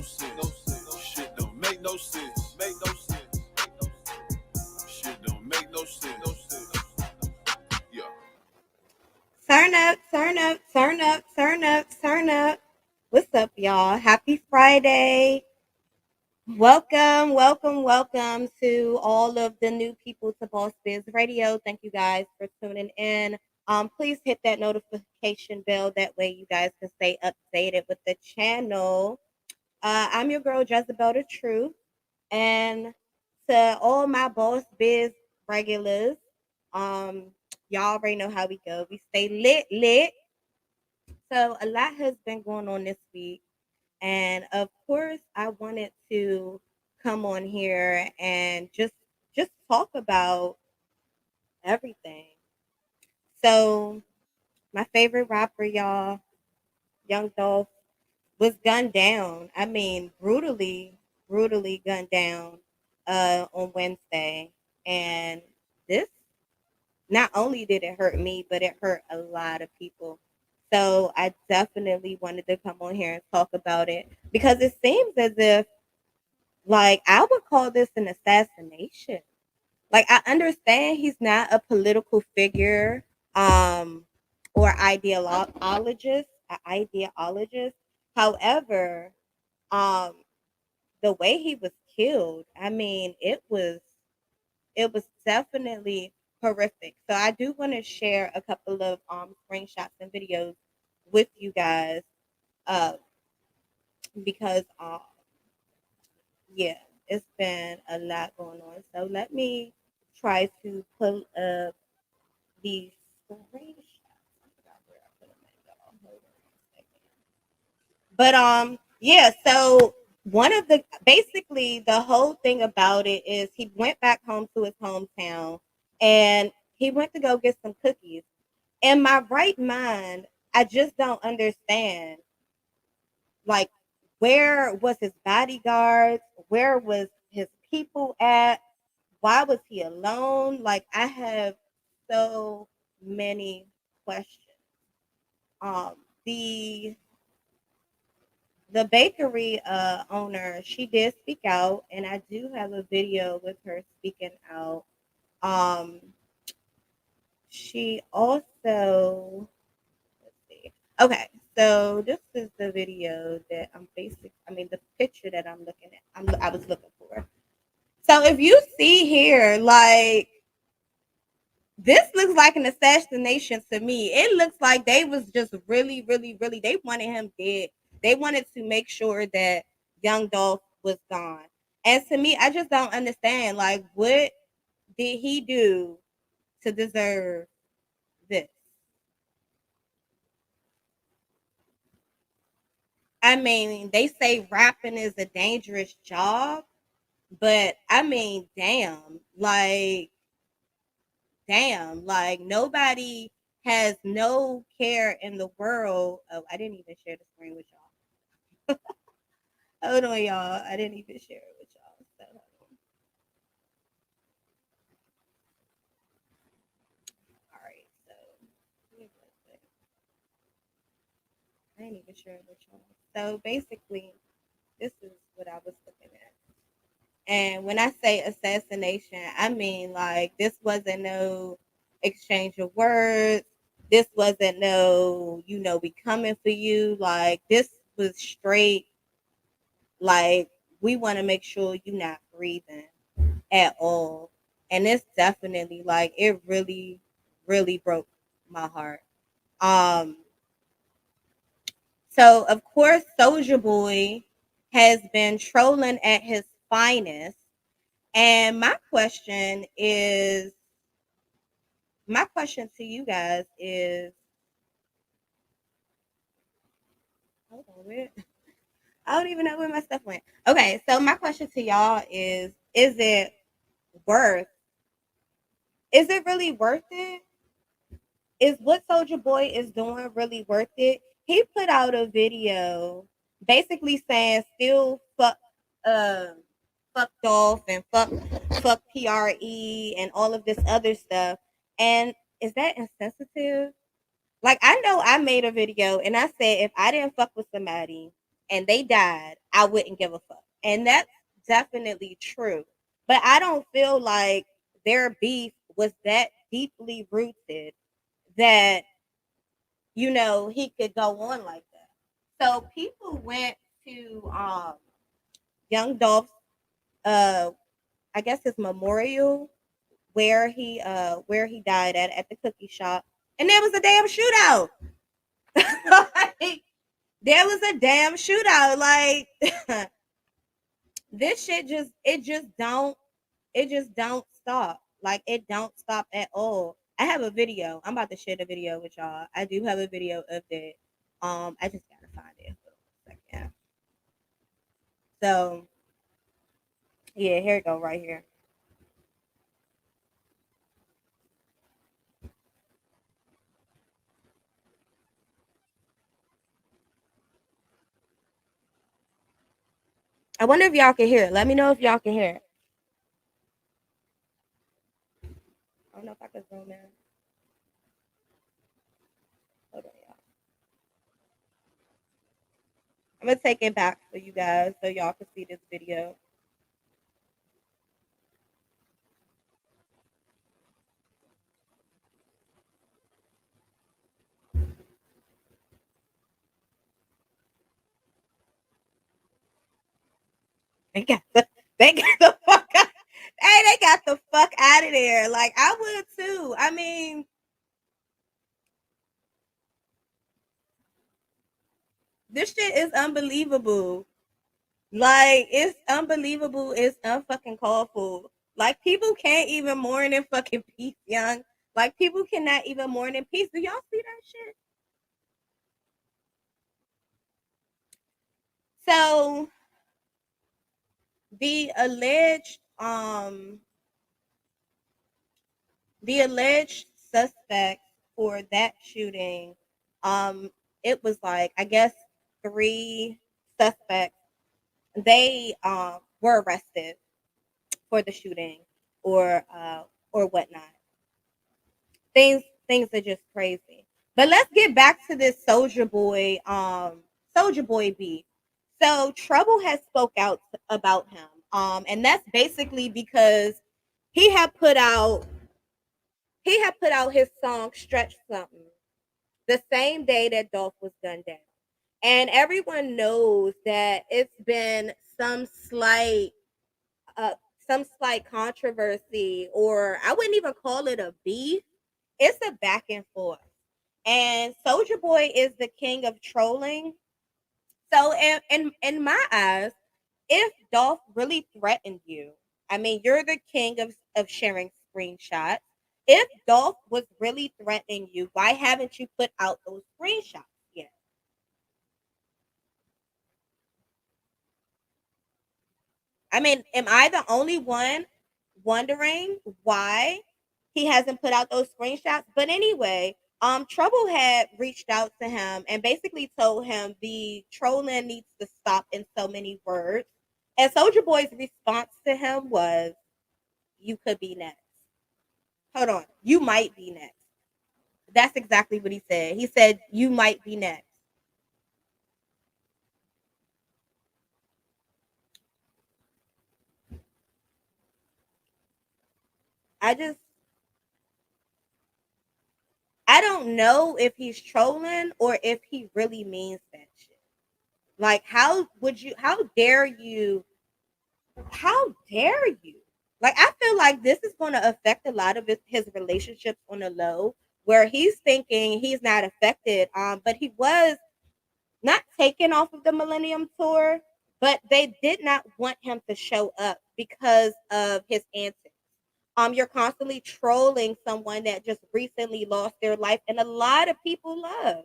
sense. Shit don't make no sense. Shit don't make no sense. Yeah. Turn up, turn up, turn up, turn up, turn up. What's up, y'all? Happy Friday. Welcome, welcome, welcome to all of the new people to Boss Biz Radio. Thank you guys for tuning in. Please hit that notification bell. That way you guys can stay updated with the channel. I'm your girl, Jezebel the Truth. And to all my Boss Biz regulars, um, y'all already know how we go. We stay lit. So a lot has been going on this week. And of course, I wanted to come on here and just talk about everything. So my favorite rapper, y'all, Young Dolph, was gunned down. I mean, brutally gunned down on Wednesday. And this not only did it hurt me, but it hurt a lot of people. So I definitely wanted to come on here and talk about it because it seems as if, like, I would call this an assassination. Like, I understand he's not a political figure, or ideologist. However, um, the way he was killed, I mean, it was definitely horrific. So I do want to share a couple of screenshots and videos with you guys, uh, because yeah, it's been a lot going on. So let me try to pull up these screenshots. I forgot where I put them at, y'all. Hold on a second. But yeah, so one of the basically the whole thing about it is he went back home to his hometown and he went to go get some cookies. In my right mind, I just don't understand, like, where was his bodyguards? Where was his people at? Why was he alone? Like, I have so many questions. The bakery owner, she did speak out, and I do have a video with her speaking out. Um, she also, let's see. Okay, so this is the video that the picture that I'm looking at. I was looking for. So if you see here, like, this looks like an assassination to me. It looks like they was just really, they wanted him dead. They wanted to make sure that Young Dolph was gone. And to me, I just don't understand. Like, what did he do to deserve this? I mean, they say rapping is a dangerous job, but I mean, damn, like nobody has no care in the world. Oh, I didn't even share the screen with y'all. Hold on, y'all. I didn't even share it with y'all. So hold on. All right. So give me one second. I didn't even share it with y'all. So basically, this is what I was looking at. And when I say assassination, I mean, like, this wasn't no exchange of words. This wasn't no, we coming for you. Like, this was straight, like, we want to make sure you're not breathing at all. And it's definitely, like, it really broke my heart. Um, so of course, Soulja Boy has been trolling at his finest. And my question to you guys is, hold on, I don't even know where my stuff went. Okay, so my question to y'all worth, is it really worth it? Is what Soldier Boy is doing really worth it? He put out a video basically saying still fuck Dolph and fuck PRE and all of this other stuff. And is that insensitive? Like, I know I made a video and I said if I didn't fuck with somebody, and they died, I wouldn't give a fuck. And that's definitely true. But I don't feel like their beef was that deeply rooted that, he could go on like that. So people went to Young Dolph's uh I guess his memorial where he died at the cookie shop. And there was a damn shootout. Like, there was a damn shootout. Like this shit just don't stop. Like it don't stop at all. I have a video. I'm about to share the video with y'all. I do have a video of it. I just gotta find it. Hold on a second. So yeah, here it go right here. I wonder if y'all can hear it. Let me know if y'all can hear it. I don't know if I can zoom in. Hold on, y'all. I'm gonna take it back for you guys so y'all can see this video. They got the they got the fuck out. Hey, they got the fuck out of there. Like I would too. I mean, this shit is unbelievable. Like it's unbelievable. It's unfucking called. Like people can't even mourn in fucking peace, young. Like people cannot even mourn in peace. Do y'all see that shit? So the alleged um the alleged suspect for that shooting, um, it was like I guess three suspects. They were arrested for the shooting or whatnot. Things are just crazy. But let's get back to this Soulja Boy beef. So Trouble has spoke out about him. And that's basically because he had put out he had put out his song Stretch Something the same day that Dolph was gunned down. And everyone knows that it's been uh some slight controversy, or I wouldn't even call it a beef. It's a back and forth. And Soldier Boy is the king of trolling. So in my eyes, if Dolph really threatened you, I mean, you're the king of sharing screenshots. If Dolph was really threatening you, why haven't you put out those screenshots yet? I mean, am I the only one wondering why he hasn't put out those screenshots? But anyway, Trouble had reached out to him and basically told him the trolling needs to stop in so many words. And Soldier Boy's response to him was, "You could be next. Hold on, you might be next." That's exactly what he said. He said, "You might be next." I just, I don't know if he's trolling or if he really means that shit. Like, how dare you? How dare you? Like, I feel like this is going to affect a lot of his relationships on the low, where he's thinking he's not affected. But he was not taken off of the Millennium Tour, but they did not want him to show up because of his antics. You're constantly trolling someone that just recently lost their life, and a lot of people love.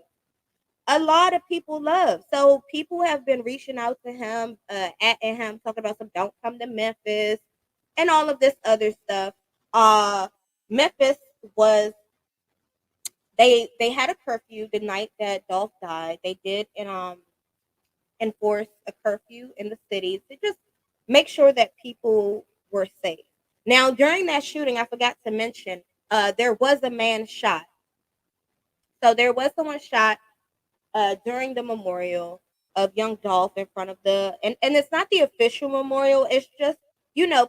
A lot of people love. So people have been reaching out to him, at him, talking about some "don't come to Memphis" and all of this other stuff. Uh, Memphis was they had a curfew the night that Dolph died. They did enforce a curfew in the city to just make sure that people were safe. Now, during that shooting, I forgot to mention, there was a man shot. So there was someone shot during the memorial. of Young Dolph in front of and it's not the official memorial. It's just,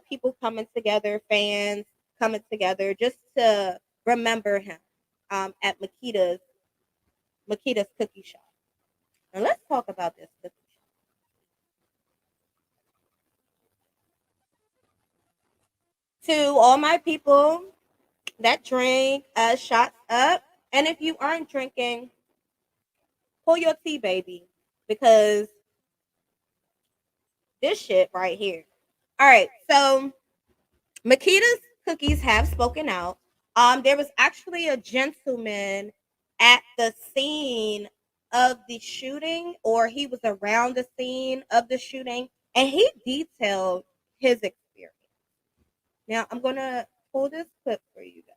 people coming together, fans coming together just to remember him at Makeda's cookie shop. And let's talk about this cookie shop. To all my people that drink, shots up. And if you aren't drinking, pull your tea, baby, because this shit right here. All right, so Makeda's cookies have spoken out. There was actually a gentleman at the scene of the shooting, or he was around the scene of the shooting, and he detailed his experience. Now I'm gonna pull this clip for you guys.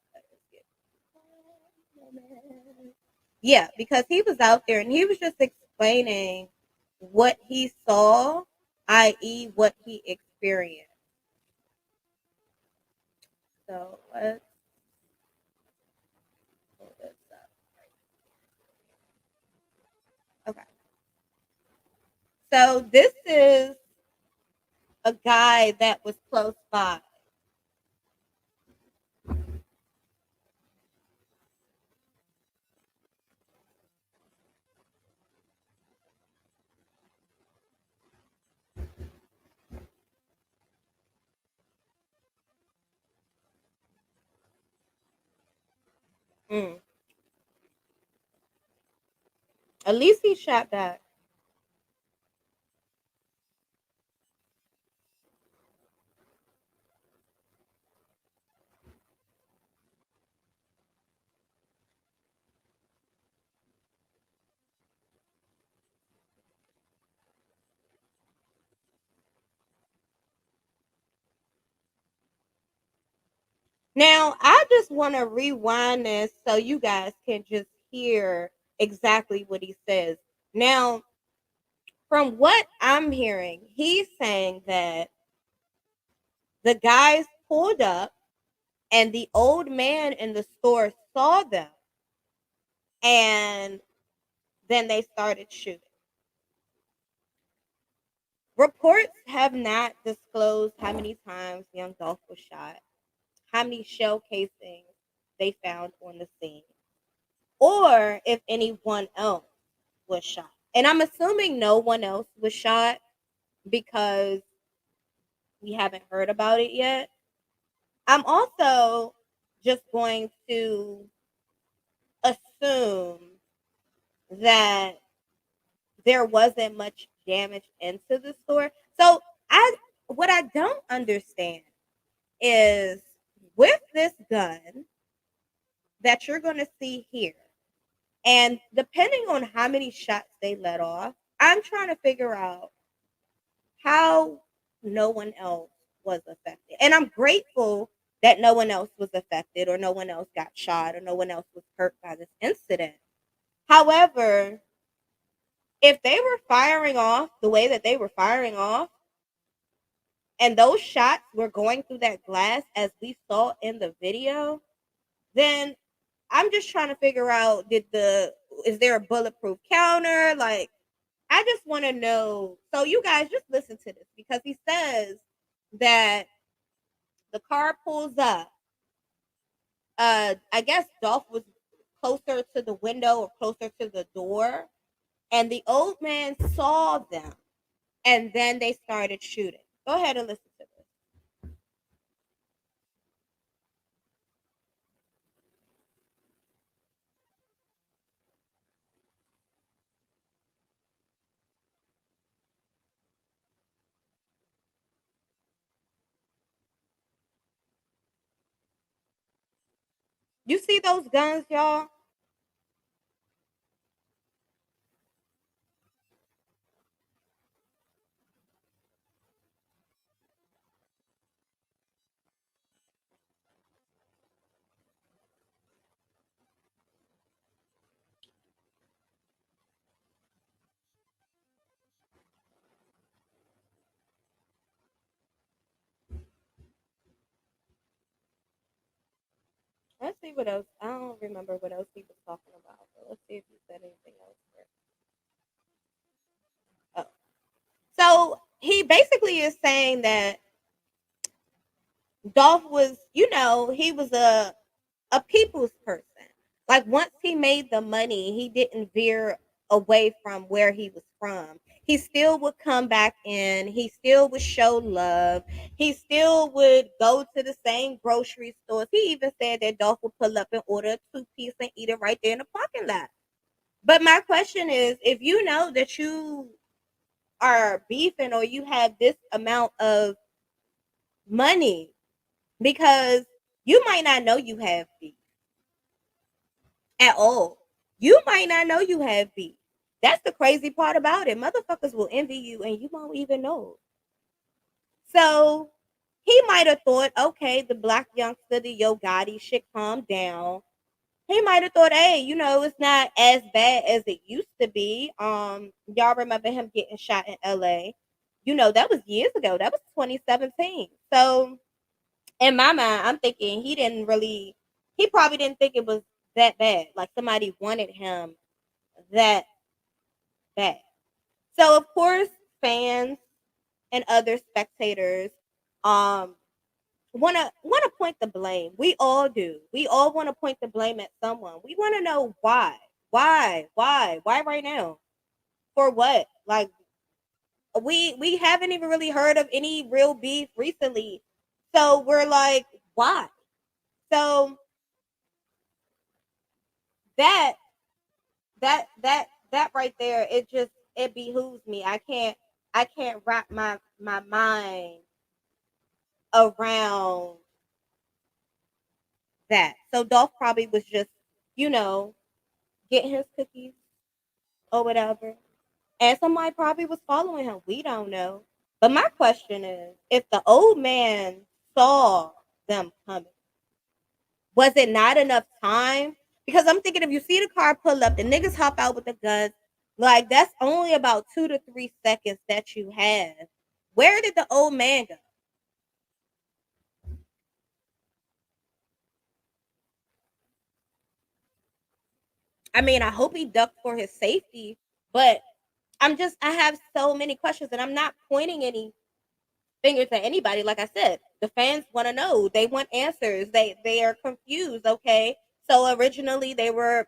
Yeah, because he was out there and he was just explaining what he saw, i.e., what he experienced. So let's pull this up. Okay. So this is a guy that was close by. Mm. At least he shot back. Now, I just want to rewind this so you guys can just hear exactly what he says. Now, from what I'm hearing, he's saying that the guys pulled up and the old man in the store saw them and then they started shooting. Reports have not disclosed how many times Young Dolph was shot, how many shell casings they found on the scene, or if anyone else was shot. And I'm assuming no one else was shot because we haven't heard about it yet. I'm also just going to assume that there wasn't much damage into the store. So I what I don't understand is with this gun that you're going to see here, and depending on how many shots they let off, I'm trying to figure out how no one else was affected. And I'm grateful that no one else was affected or no one else got shot or no one else was hurt by this incident. However, if they were firing off the way that they were firing off, and those shots were going through that glass as we saw in the video, then I'm just trying to figure out is there a bulletproof counter? Like, I just want to know. So you guys just listen to this because he says that the car pulls up. I guess Dolph was closer to the window or closer to the door, and the old man saw them, and then they started shooting. Go ahead and listen to this. You see those guns, y'all? Let's see what else. I don't remember what else he was talking about, but let's see if he said anything else. basically is saying that Dolph was, he was a people's person. Like once he made the money, he didn't veer away from where he was from. He still would come back in. He still would show love. He still would go to the same grocery stores. He even said that Dolph would pull up and order a two-piece and eat it right there in the parking lot. But my question is, if you know that you are beefing or you have this amount of money, because you might not know you have beef at all. You might not know you have beef. That's the crazy part about it. Motherfuckers will envy you and you won't even know. So he might have thought, okay, the black youngster, the Yo Gotti shit calm down. He might have thought, hey, it's not as bad as it used to be. Y'all remember him getting shot in LA. That was years ago. That was 2017. So in my mind, I'm thinking he probably didn't think it was that bad. Like somebody wanted him that bad. So of course, fans and other spectators um wanna point the blame. We all do. We all want to point the blame at someone. We want to know why. Why right now? For what? Like we haven't even really heard of any real beef recently. So we're like, why? So that that right there, it behooves me. I can't wrap my mind around that. So Dolph probably was just, you know, getting his cookies or whatever. And somebody probably was following him. We don't know. But my question is, if the old man saw them coming, was it not enough time? Because I'm thinking if you see the car pull up, the niggas hop out with the guns, like that's only about 2 to 3 seconds that you have. Where did the old man go? I mean, I hope he ducked for his safety, but I have so many questions and I'm not pointing any fingers at anybody. Like I said, the fans want to know. They want answers. They are confused. Okay, so originally they were,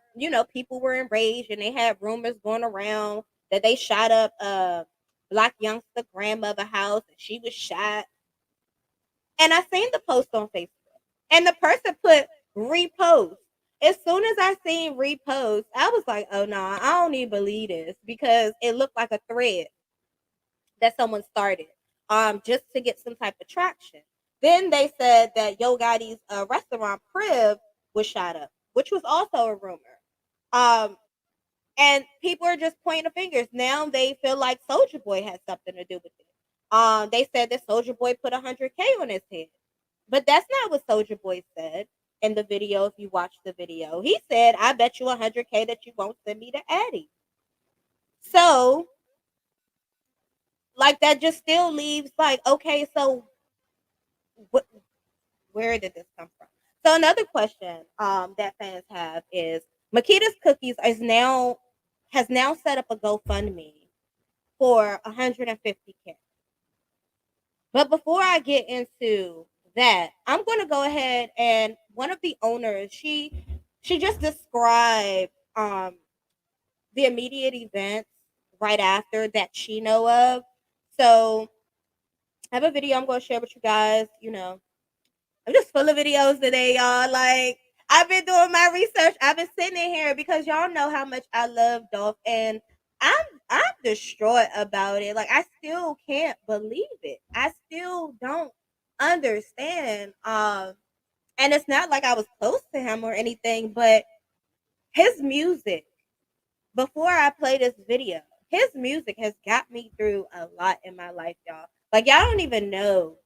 people were enraged and they had rumors going around that they shot up a black youngster grandmother house and she was shot. And I seen the post on Facebook, and the person put repost. As soon as I seen repost, I was like, oh no, I don't even believe this because it looked like a thread that someone started just to get some type of traction. Then they said that Yo Gotti's restaurant Crib was shot up, which was also a rumor. Um, and people are just pointing the fingers. Now they feel like Soulja Boy had something to do with it. They said that Soulja Boy put 100K on his head, but that's not what Soulja Boy said in the video. If you watch the video, he said, "I bet you 100K that you won't send me to Addy." So like that just still leaves like, okay, so what, where did this come from? So another question that fans have is Makeda's Cookies has now set up a GoFundMe for 150K. But before I get into that, I'm going to go ahead and one of the owners, she just described the immediate events right after that she know of. So I have a video I'm going to share with you guys. I'm just full of videos today, y'all. Like, I've been doing my research. I've been sitting in here because y'all know how much I love Dolph, and I'm distraught about it. Like, I still can't believe it. I still don't understand. And it's not like I was close to him or anything, but his music, before I play this video, his music has got me through a lot in my life, y'all. Like, y'all don't even know.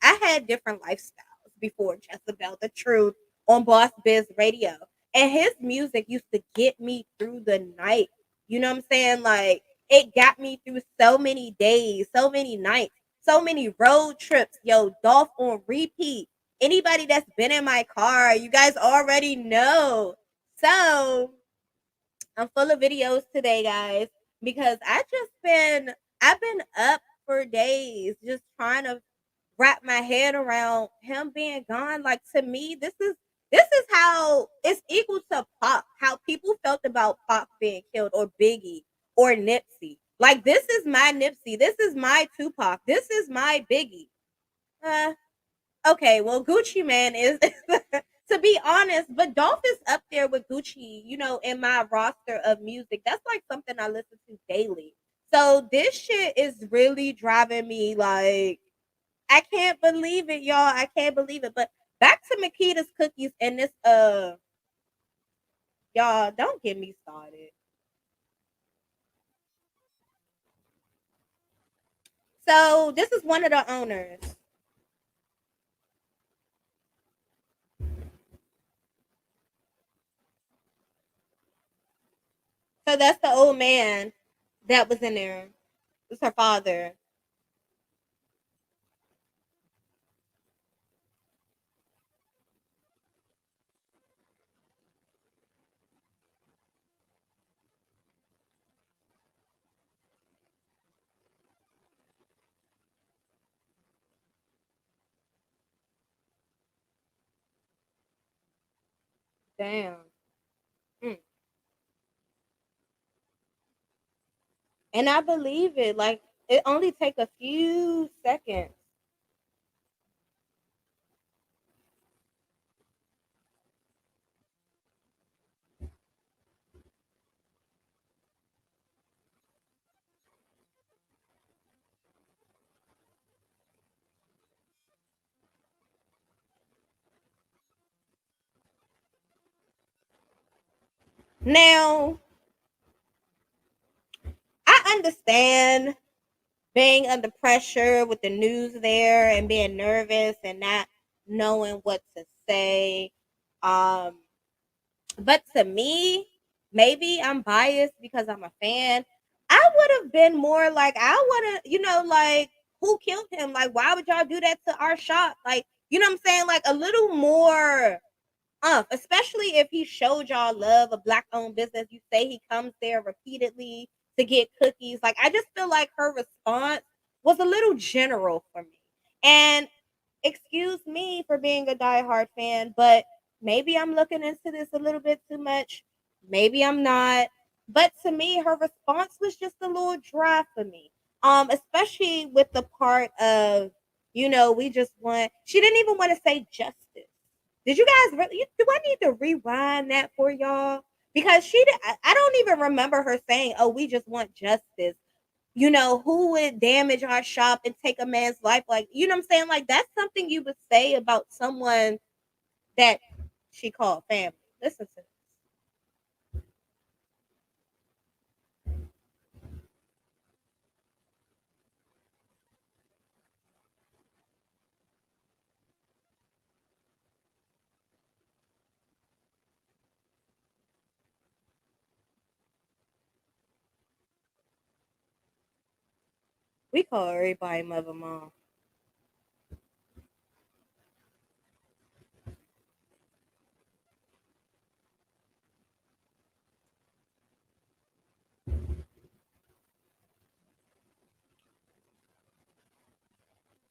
I had different lifestyles before Jezebel the Truth on Boss Biz Radio. And his music used to get me through the night. You know what I'm saying? Like, it got me through so many days, so many nights, so many road trips. Yo, Dolph on repeat. Anybody that's been in my car, you guys already know. So, I'm full of videos today, guys, because I've been up for days just trying to wrap my head around him being gone. Like, to me, this is how it's equal to Pac. How people felt about Pac being killed, or Biggie, or Nipsey. Like, this is my Nipsey. This is my Tupac. This is my Biggie. Uh, okay, well, Gucci Man is, to be honest, but Dolph is up there with Gucci, in my roster of music. That's like something I listen to daily. So this shit is really driving me, like, I can't believe it, y'all. I can't believe it. But back to Makeda's cookies and this, y'all, don't get me started. So this is one of the owners. So that's the old man that was in there. It's her father. Damn. Mm. And I believe it. Like, it only take a few seconds. Now, I understand being under pressure with the news there and being nervous and not knowing what to say. Um, but to me, maybe I'm biased because I'm a fan. I would have been more like, I would have, like, who killed him? Like, why would y'all do that to our shop? Like, you know what I'm saying? Like, a little more especially if he showed y'all love, a black owned business. You say he comes there repeatedly to get cookies. Like, I just feel like her response was a little general for me. And excuse me for being a diehard fan, but maybe I'm looking into this a little bit too much. Maybe I'm not. But to me, her response was just a little dry for me. Especially with the part of, we just want, she didn't even want to say justice. Did you guys really? Do I need to rewind that for y'all? Because I don't even remember her saying, "Oh, we just want justice." Who would damage our shop and take a man's life? Like, you know what I'm saying? Like, that's something you would say about someone that she called family. Listen to this. We call everybody mother mom.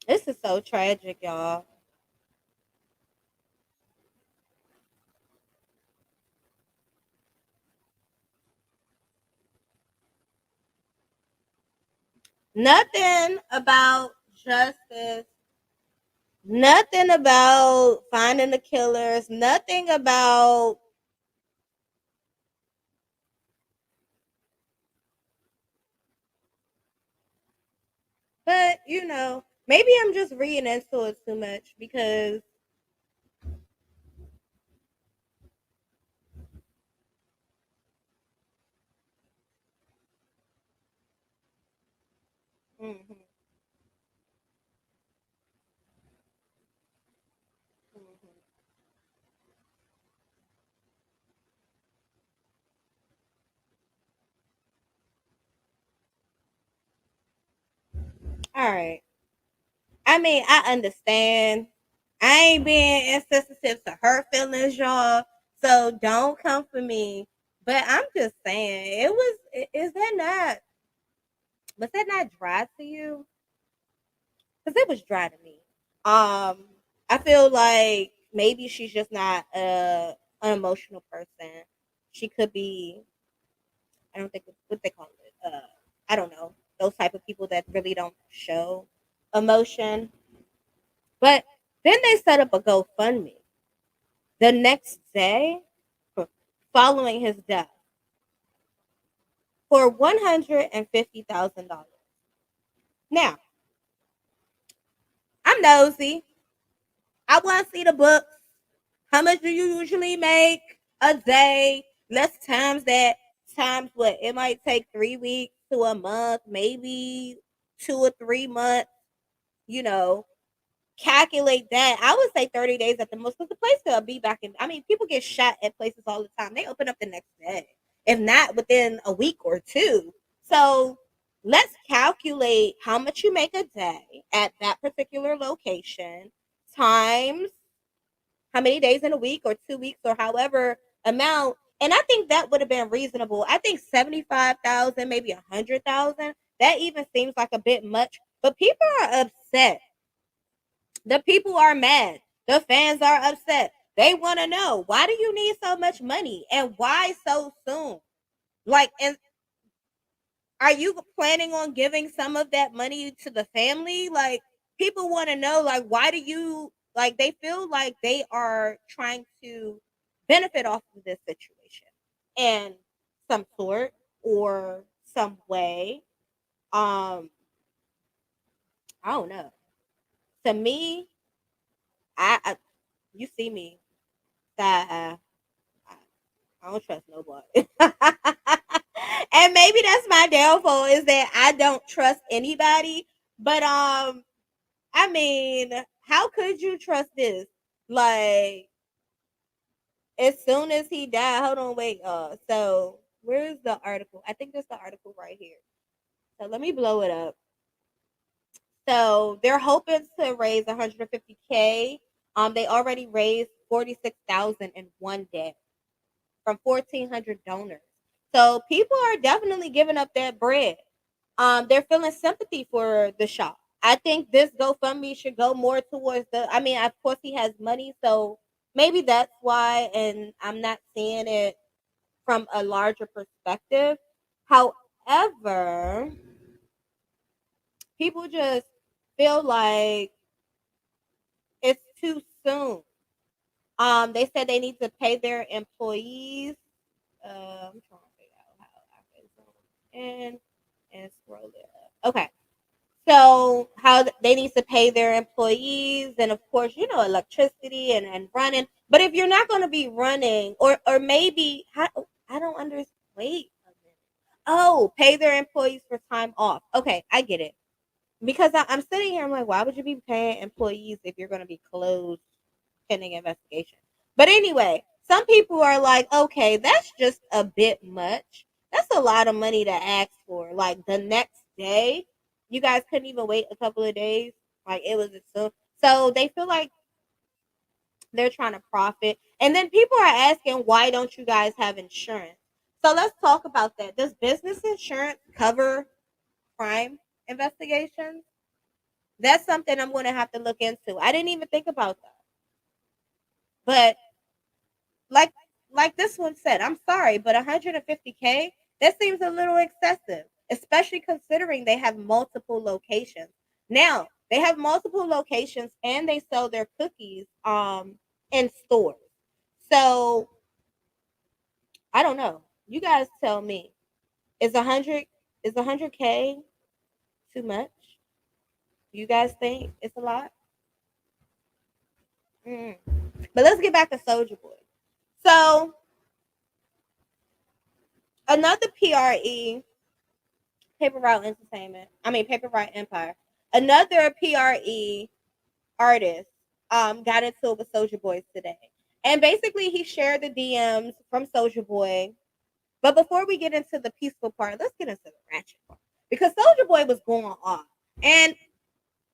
This is so tragic, y'all. Nothing about justice. Nothing about finding the killers. Nothing about. But maybe I'm just reading into it too much because mhm, mhm. All right. I mean, I understand. I ain't being insensitive to her feelings, y'all. So don't come for me. But I'm just saying, is that not, was that not dry to you? because it was dry to me. I feel like maybe she's just not an emotional person. She could be. I don't think what they call it. I don't know, those type of people that really don't show emotion. But then they set up a GoFundMe the next day following his death for $150,000. Now, I'm nosy. I want to see the books. How much do you usually make a day? Let's times that. Times what? It might take 3 weeks to a month, maybe 2 or 3 months. You know, calculate that. I would say 30 days at the most, because the place will be back in. I mean, people get shot at places all the time. They open up the next day, if not within a week or two. So let's calculate how much you make a day at that particular location times how many days in a week or 2 weeks or however amount. And I think that would have been reasonable. I think 75,000, maybe 100,000. That even seems like a bit much. But people are upset. The people are mad. The fans are upset. They want to know, why do you need so much money and why so soon? Like, and are you planning on giving some of that money to the family? Like, people want to know, like, why do you, like, they feel like they are trying to benefit off of this situation in some sort or some way. I don't know. To me, I you see me that I don't trust nobody. And maybe that's my downfall, is that I don't trust anybody. But I mean, how could you trust this? Like, as soon as he died, hold on, wait. So where's the article? I think there's the article right here. So let me blow it up. So they're hoping to raise 150K. They already raised 46,000 in one day from 1,400 donors. So people are definitely giving up that bread. They're feeling sympathy for the shop. I think this GoFundMe should go more towards the. I mean, of course, he has money, so maybe that's why. And I'm not seeing it from a larger perspective. However, people just feel like it's too soon. They said they need to pay their employees. I'm trying to figure out how I can zoom in and scroll it up. Okay. So how they need to pay their employees, and of course, electricity and running. But if you're not going to be running, or maybe I don't understand. Wait a minute. Oh, pay their employees for time off. Okay, I get it. Because I'm sitting here, I'm like, why would you be paying employees if you're going to be closed pending investigation? But anyway, some people are like, okay, that's just a bit much. That's a lot of money to ask for. Like, the next day, you guys couldn't even wait a couple of days. Like, it was so they feel like they're trying to profit. And then people are asking, why don't you guys have insurance? So let's talk about that. Does business insurance cover crime investigations? That's something I'm going to have to look into. I didn't even think about that. But like this one said, I'm sorry, but 150K, that seems a little excessive, especially considering they have multiple locations. Now, they have multiple locations and they sell their cookies in stores. So, I don't know. You guys tell me. Is 100K too much? You guys think it's a lot? Mm. But let's get back to Soulja Boy. So, another PRE, Paper Route Entertainment. I mean Paper Route Empire. Another PRE artist got into it with Soulja Boy today. And basically he shared the DMs from Soulja Boy. But before we get into the peaceful part, let's get into the ratchet part. Because Soulja Boy was going off. And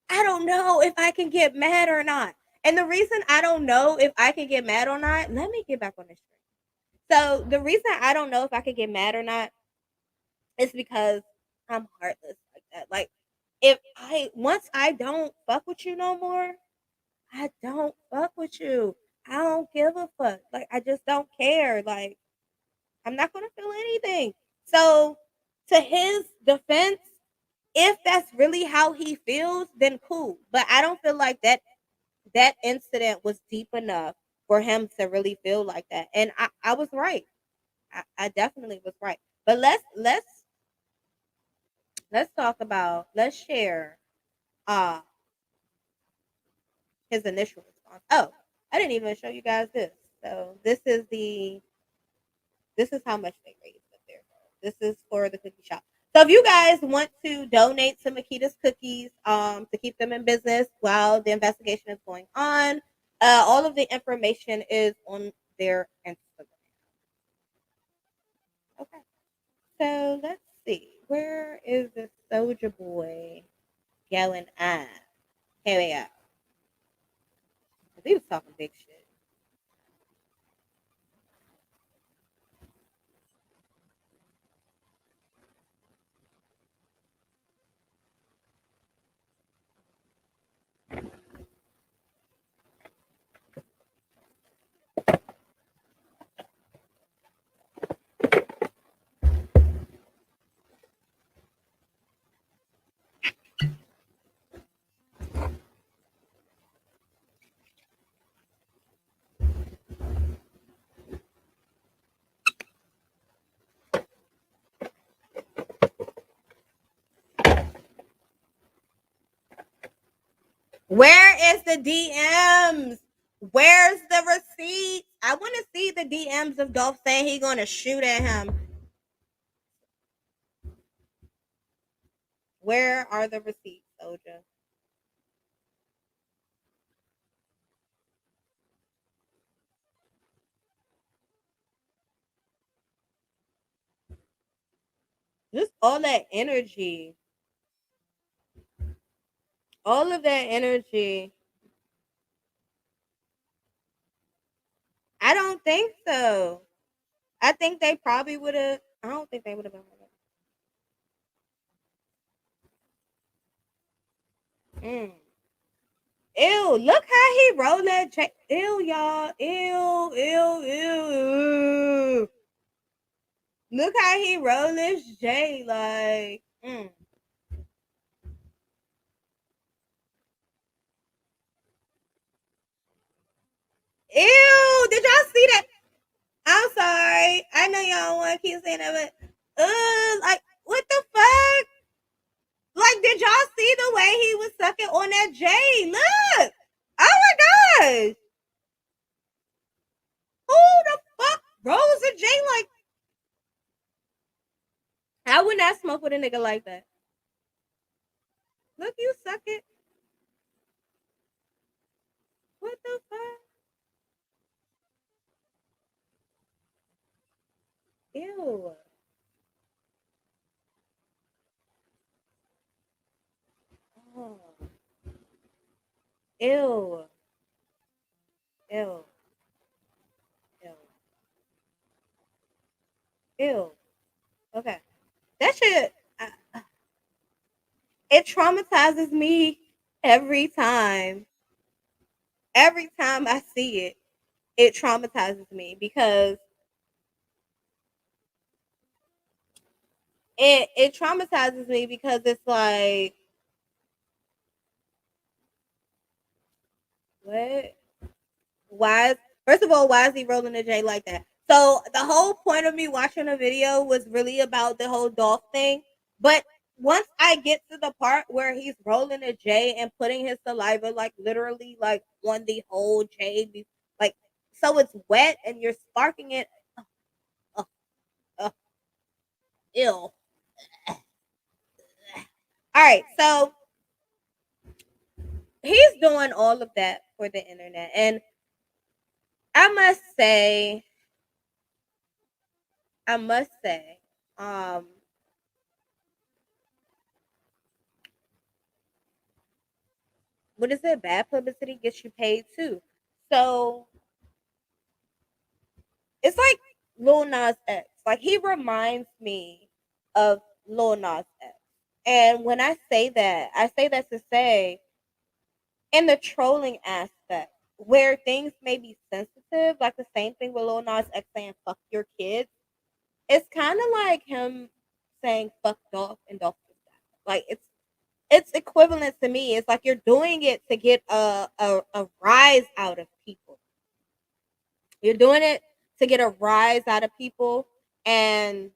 I don't know if I can get mad or not. And the reason I don't know if I can get mad or not, let me get back on this screen. So the reason I don't know if I can get mad or not is because I'm heartless like that. Like, if I once I don't fuck with you no more, I don't fuck with you. I don't give a fuck. Like I just don't care. Like I'm not gonna feel anything. So to his defense, if that's really how he feels, then cool. But I don't feel like that incident was deep enough for him to really feel like that. And I was right. I definitely was right. But let's talk about let's share uh his initial response. Oh, I didn't even show you guys this. So this is how much they raised up there. This is for the cookie shop. So if you guys want to donate to Makeda's cookies, to keep them in business while the investigation is going on, all of the information is on their Instagram. Okay. So let's see. Where is the Soulja Boy yelling at? Here we go. He was talking big shit. Where is the DMs? Where's the receipts? I want to see the DMs of Dolph saying he gonna shoot at him. Where are the receipts, Soulja? Just all that energy. All of that energy. I don't think so. I think they probably would have. I don't think they would have been. Mm. Ew, look how he rolled that J. Ew, y'all. Ew, ew, ew, ew. Look how he rolled this J. Like, ew. Did y'all see that? I'm sorry. I know y'all don't want to keep saying that, but, like, what the fuck? Like, did y'all see the way he was sucking on that J? Look. Oh my gosh. Who the fuck rolls a J like I would not smoke with a nigga like that. Look, you suck it. What the fuck? Ew. Oh. Ew. Ew. Ew. Ew. Okay. That shit, it traumatizes me every time. Every time I see it, it traumatizes me because it traumatizes me because it's like, what? Why is first of all, why is he rolling the J like that? So the whole point of me watching the video was really about the whole Dolph thing. But once I get to the part where he's rolling a J and putting his saliva like literally like on the whole J, like so it's wet and you're sparking it. Uh, uh, Ew. All right, so he's doing all of that for the internet, and I must say, I must say, um, what is it? Bad publicity gets you paid too. So it's like Lil Nas X. Like he reminds me of Lil Nas X. And when I say that to say, in the trolling aspect, where things may be sensitive, like the same thing with Lil Nas X saying "fuck your kids," it's kind of like him saying "fuck Dolph" and Dolph is that. Like it's equivalent to me. It's like you're doing it to get a rise out of people. You're doing it to get a rise out of people, and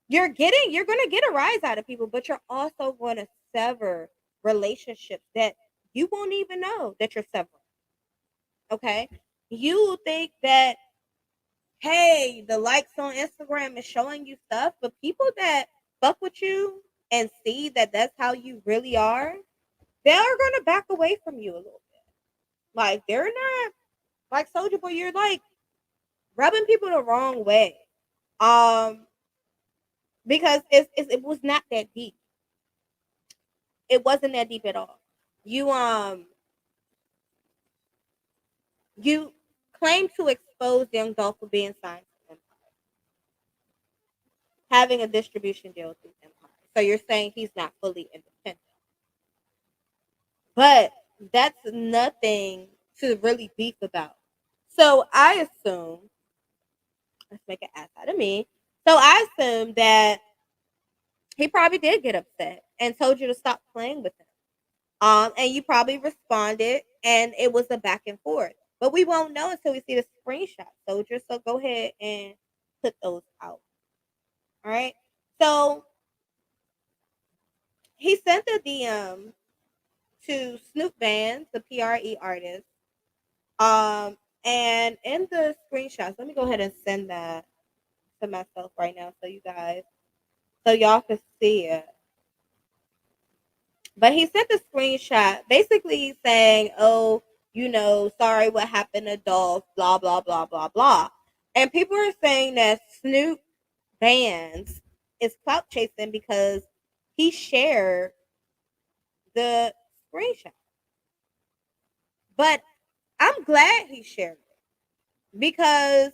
you're gonna get a rise out of people, but you're also going to sever relationships that you won't even know that you're severing. Okay, you think that, hey, the likes on Instagram is showing you stuff, but people that fuck with you and see that that's how you really are, they're gonna back away from you a little bit. Like they're not like Soulja Boy. You're like rubbing people the wrong way. Um, because it was not that deep. It wasn't that deep at all. You you claim to expose Young Dolph for being signed to Empire, having a distribution deal through Empire. So you're saying he's not fully independent, but that's nothing to really beef about. So I assume, let's make an ass out of me. So I assume that he probably did get upset and told you to stop playing with him. And you probably responded, and it was a back and forth. But we won't know until we see the screenshot, Soldier. So go ahead and put those out. All right. So he sent a DM to Snoop Vans, the PRE artist. And in the screenshots, let me go ahead and send that to myself right now, so y'all can see it. But he sent the screenshot basically saying, oh, sorry what happened to Dolph, blah, blah, blah, blah, blah. And people are saying that Snoop Vans is clout chasing because he shared the screenshot. But I'm glad he shared it because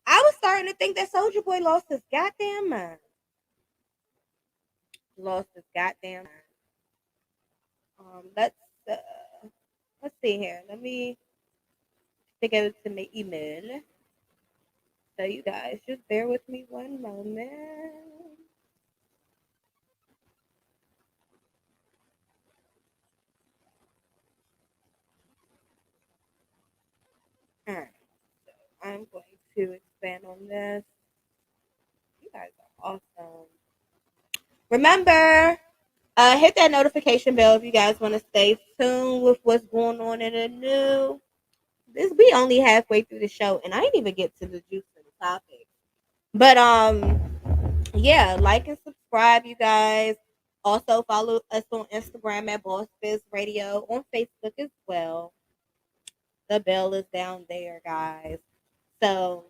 I was starting to think that Soulja Boy lost his goddamn mind. Lost his goddamn mind. Let's uh, let's see here. Let me go to my email. So you guys just bear with me one moment. All right. So I'm going to expand on this. You guys are awesome. Remember, hit that notification bell if you guys want to stay tuned with what's going on in the news. We only halfway through the show, and I didn't even get to the juice of the topic. But yeah, like and subscribe, you guys. Also follow us on Instagram at Boss Biz Radio, on Facebook as well. The bell is down there, guys. So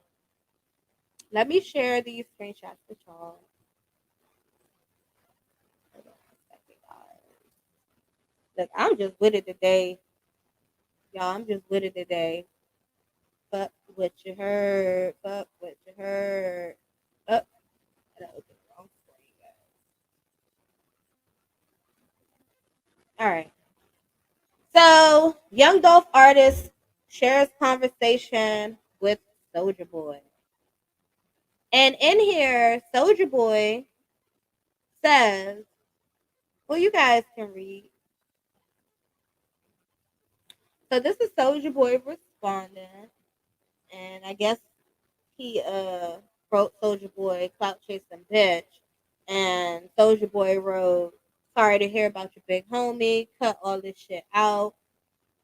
let me share these screenshots with y'all. Hold on a second, guys. Look, I'm just with it today. Y'all, I'm just with it today. Fuck what you heard. Fuck what you heard. Oh, I opened the wrong screen, guys. All right. So, Young Dolph artist shares conversation with Soulja Boy. And in here, Soulja Boy says, well, you guys can read. So this is Soulja Boy responding. And I guess he wrote Soulja Boy clout chasing bitch. And Soulja Boy wrote, sorry to hear about your big homie. Cut all this shit out.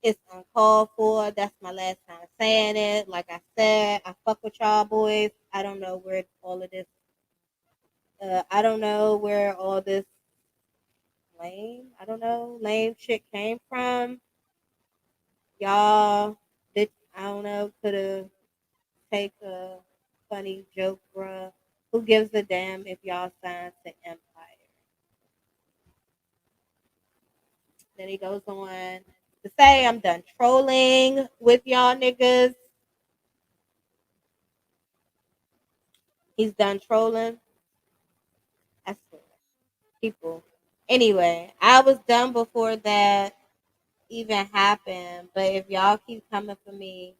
It's uncalled for. That's my last time saying it. Like I said, I fuck with y'all boys. I don't know where all of this. I don't know where all this lame shit came from. Y'all, I don't know, could have take a funny joke, bruh. Who gives a damn if y'all sign to Empire? Then he goes on to say, I'm done trolling with y'all niggas. He's done trolling. people. Anyway, I was done before that even happened. But if y'all keep coming for me,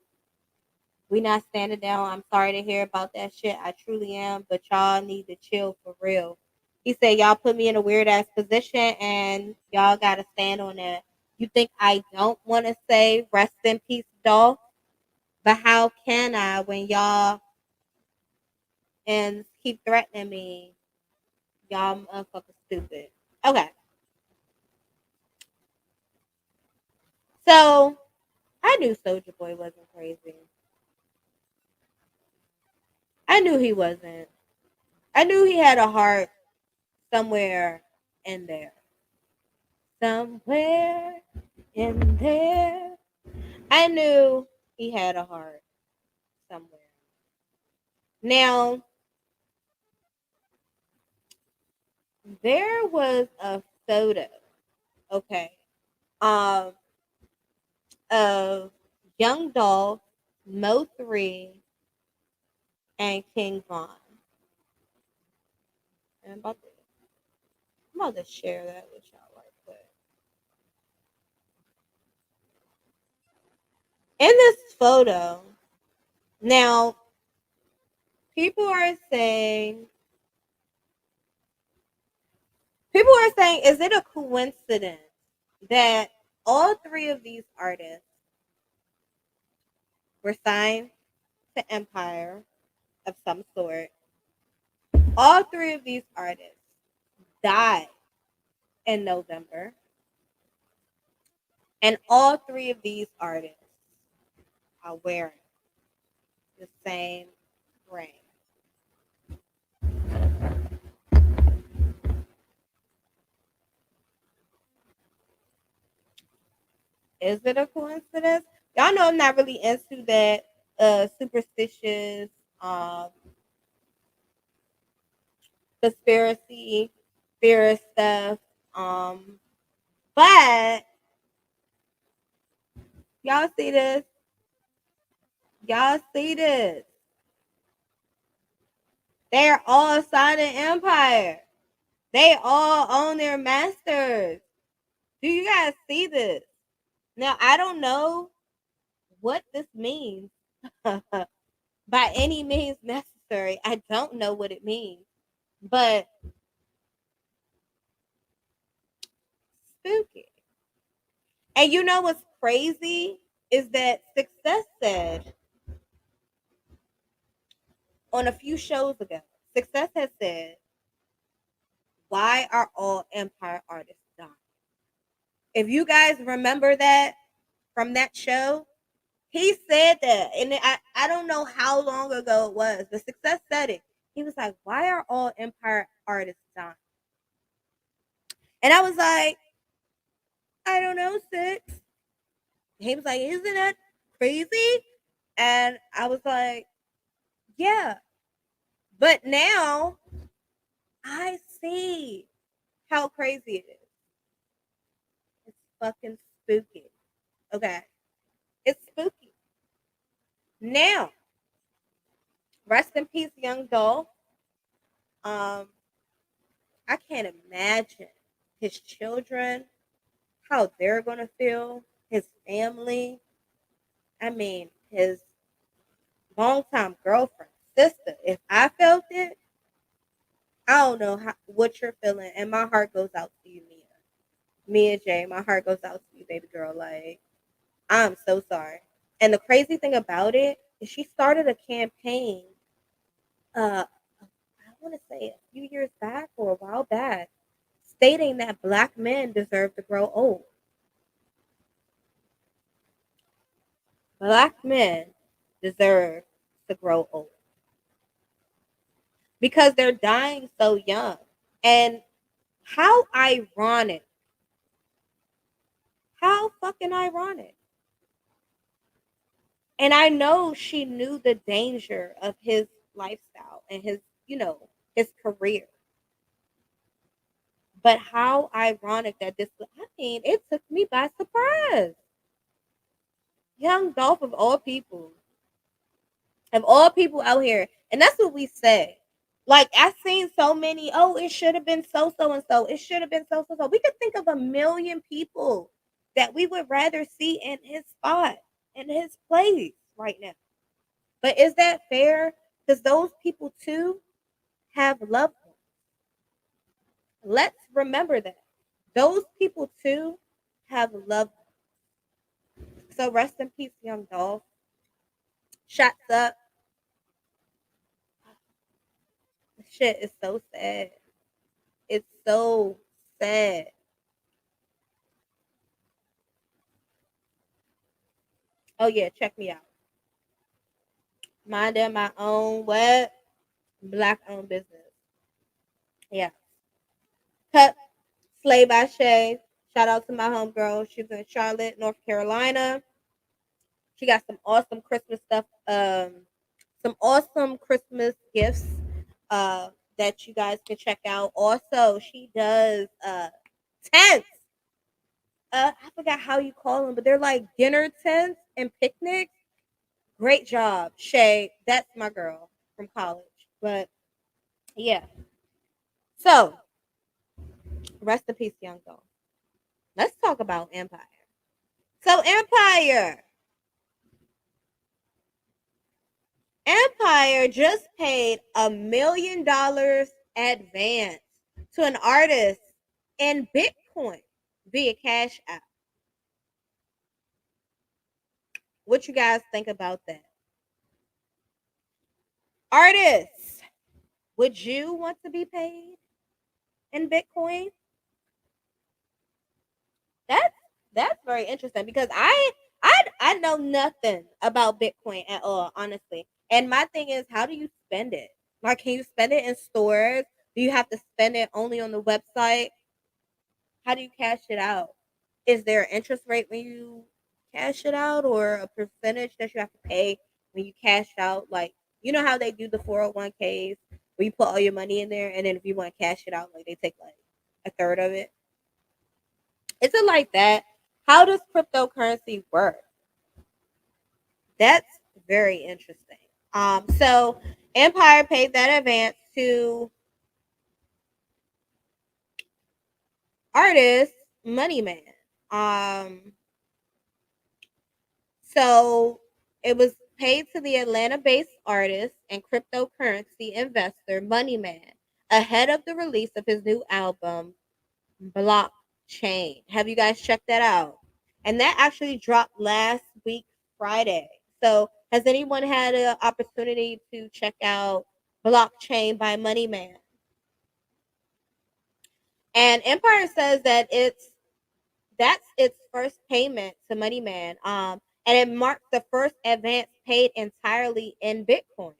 we not standing down. I'm sorry to hear about that shit. I truly am. But y'all need to chill for real. He said y'all put me in a weird ass position and y'all gotta stand on that. You think I don't want to say rest in peace, Dolph? But how can I when y'all and keep threatening me? Y'all motherfuckers stupid. Okay. So I knew Soulja Boy wasn't crazy. I knew he wasn't. I knew he had a heart somewhere in there. Somewhere in there. I knew he had a heart somewhere. Now, there was a photo, okay, um, of Young Dolph, Mo 3, and King Von. And I'm about to share that with y'all right quick. In this photo, now people are saying is it a coincidence that all three of these artists were signed to Empire of some sort? All three of these artists died in November, and all three of these artists are wearing the same ring. Is it a coincidence? Y'all know I'm not really into that superstitious um conspiracy theorist stuff. Um but y'all see this? Y'all see this? They're all signing Empire. They all own their masters. Do you guys see this? Now I don't know what this means by any means necessary. I don't know what it means. But spooky. And you know what's crazy is that Success said on a few shows ago, Success has said, why are all Empire artists dying? If you guys remember that from that show, he said that. And I don't know how long ago it was, but Success said it. He was like, why are all Empire artists dying? And I was like, I don't know, Six. He was like, isn't that crazy? And I was like, yeah. But now I see how crazy it is. It's fucking spooky. Okay. It's spooky. Now, rest in peace, Young Dolph. Um, I can't imagine his children, how they're gonna feel, his family. I mean, his longtime girlfriend, sister. If I felt it, I don't know what you're feeling, and my heart goes out to you, Mia. Mia J, my heart goes out to you, baby girl. Like, I'm so sorry. And the crazy thing about it is she started a campaign, I want to say a few years back or a while back, stating that black men deserve to grow old. Black men deserve to grow old because they're dying so young. And how ironic, how fucking ironic. And I know she knew the danger of his lifestyle and his, his career. But how ironic that I mean, it took me by surprise. Young Dolph of all people out here. And that's what we say. Like, I've seen so many, oh, it should have been so and so. It should have been so so. We could think of a million people that we would rather see in his spot, in his place right now. But is that fair? Because those people too have loved ones. Let's remember that. Those people too have loved ones. So rest in peace, young Dolph. Shots up. Shit is so sad. It's so sad. Oh yeah, check me out. Minding my own what? Black owned business. Yeah. Cut Slay by Shay. Shout out to my homegirl. She's in Charlotte, North Carolina. She got some awesome Christmas stuff. Some awesome Christmas gifts that you guys can check out. Also, she does tents. I forgot how you call them, but they're like dinner tents and picnics. Great job, Shay. That's my girl from college. But yeah. So rest in peace, young girl. Let's talk about Empire. So Empire just paid $1 million advance to an artist in Bitcoin via Cash App. What you guys think about that? Artists, would you want to be paid in Bitcoin? That's that's very interesting because I know nothing about Bitcoin at all, honestly. And my thing is, how do you spend it? Like, can you spend it in stores? Do you have to spend it only on the website? How do you cash it out? Is there an interest rate when you cash it out, or a percentage that you have to pay when you cash out? Like, you know how they do the 401ks where you put all your money in there, and then if you want to cash it out, like they take like a third of it. Is it like that? How does cryptocurrency work? That's very interesting. So Empire paid that advance to artist Moneyman. Um, so it was paid to the Atlanta-based artist and cryptocurrency investor Moneyman ahead of the release of his new album Blockchain. Have you guys checked that out? And that actually dropped last week, Friday. So has anyone had an opportunity to check out Blockchain by Moneyman? And Empire says that that's its first payment to Moneyman. And it marks the first advance paid entirely in Bitcoin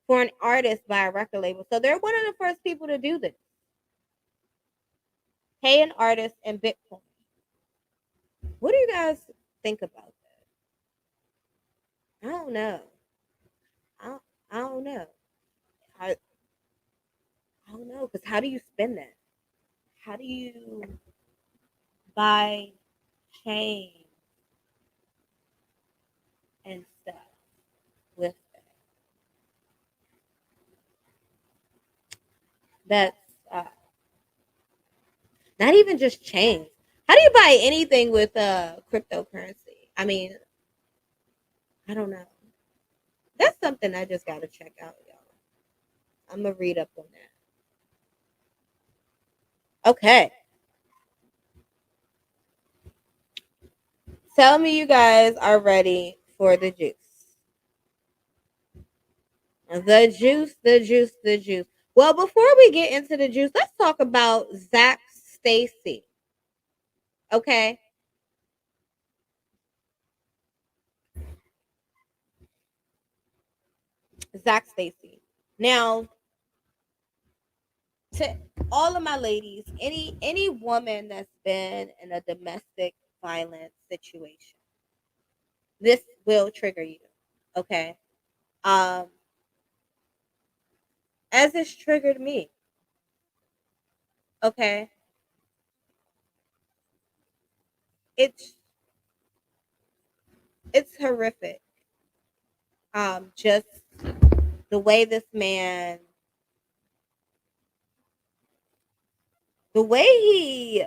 for an artist by a record label. So they're one of the first people to do this. Pay an artist in Bitcoin. What do you guys think about that? I don't know. I don't, I don't know. I, I don't know, because how do you spend that? How do you buy chain and stuff with that? That's not even just chains. How do you buy anything with cryptocurrency? I mean, I don't know. That's something I just gotta check out, y'all. I'm gonna read up on that. Okay. Tell me you guys are ready for the juice. The juice, the juice, the juice. Well, before we get into the juice, let's talk about Zach Stacy. Okay. Zach Stacy. Now, to all of my ladies, any woman that's been in a domestic violence situation, this will trigger you. Okay. Um, as it's triggered me. Okay. It's it's horrific. Just the way this man the way he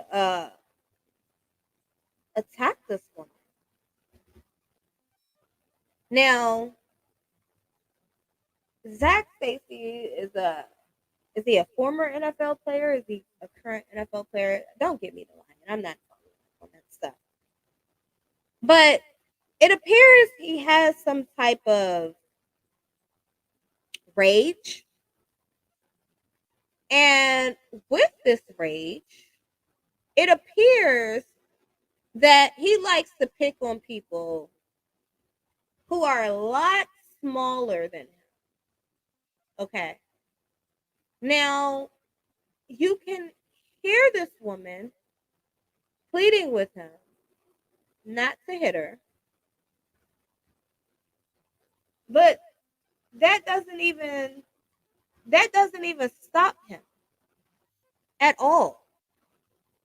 attacked this woman. Now, Zach Stacy is he a former NFL player? Is he a current NFL player? Don't get me the line. I'm not on that stuff. But it appears he has some type of rage. And with this rage, it appears that he likes to pick on people who are a lot smaller than him. Okay. Now, you can hear this woman pleading with him not to hit her. But that doesn't even stop him at all.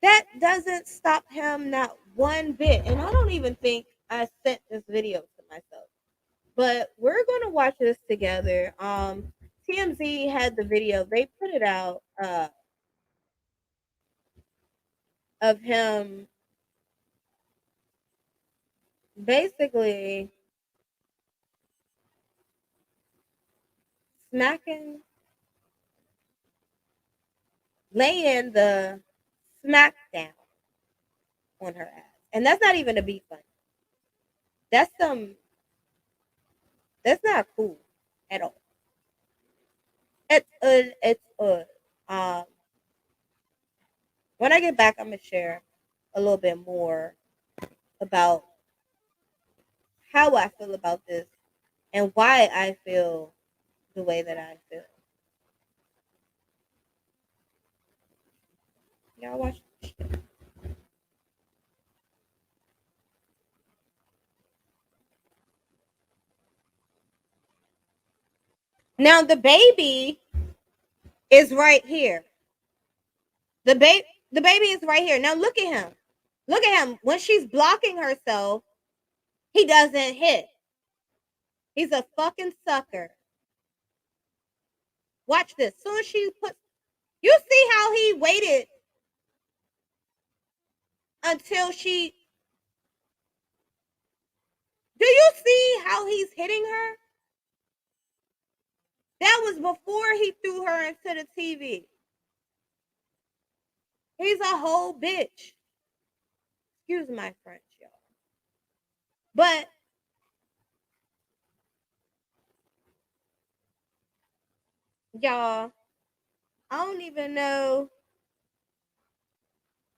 That doesn't stop him not one bit. And I don't even think I sent this video to myself. But we're going to watch this together. TMZ had the video. They put it out of him basically smacking, laying the smack down on her ass. And that's not even to be funny. That's not cool at all. It's um when I get back, I'm gonna share a little bit more about how I feel about this and why I feel the way that I feel. Y'all watch this shit. Now the baby is right here. The baby is right here. Now look at him. Look at him. When she's blocking herself, he doesn't hit. He's a fucking sucker. Watch this. Soon as she puts, you see how he waited until she. Do you see how he's hitting her? That was before he threw her into the TV. He's a whole bitch. Excuse my French, y'all. But y'all, I don't even know.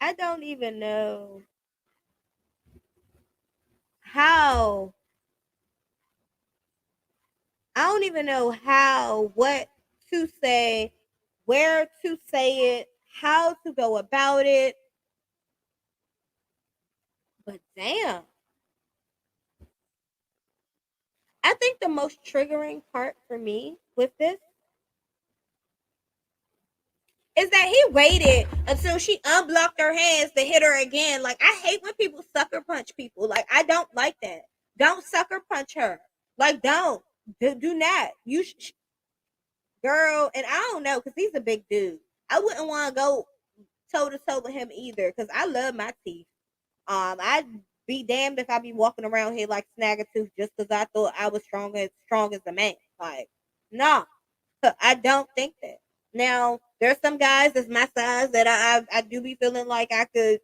I don't even know how. I don't even know how, what to say, where to say it, how to go about it. But damn. I think the most triggering part for me with this is that he waited until she unblocked her hands to hit her again. Like, I hate when people sucker punch people. Like, I don't like that. Don't sucker punch her. Like, don't. Do not. Girl, and I don't know, because he's a big dude. I wouldn't want to go toe to toe with him either, because I love my teeth. I'd be damned if I be walking around here like Snaggletooth just because I thought I was strong as a man. Like, no, I don't think that. Now, there's some guys that's my size that I do be feeling like I could,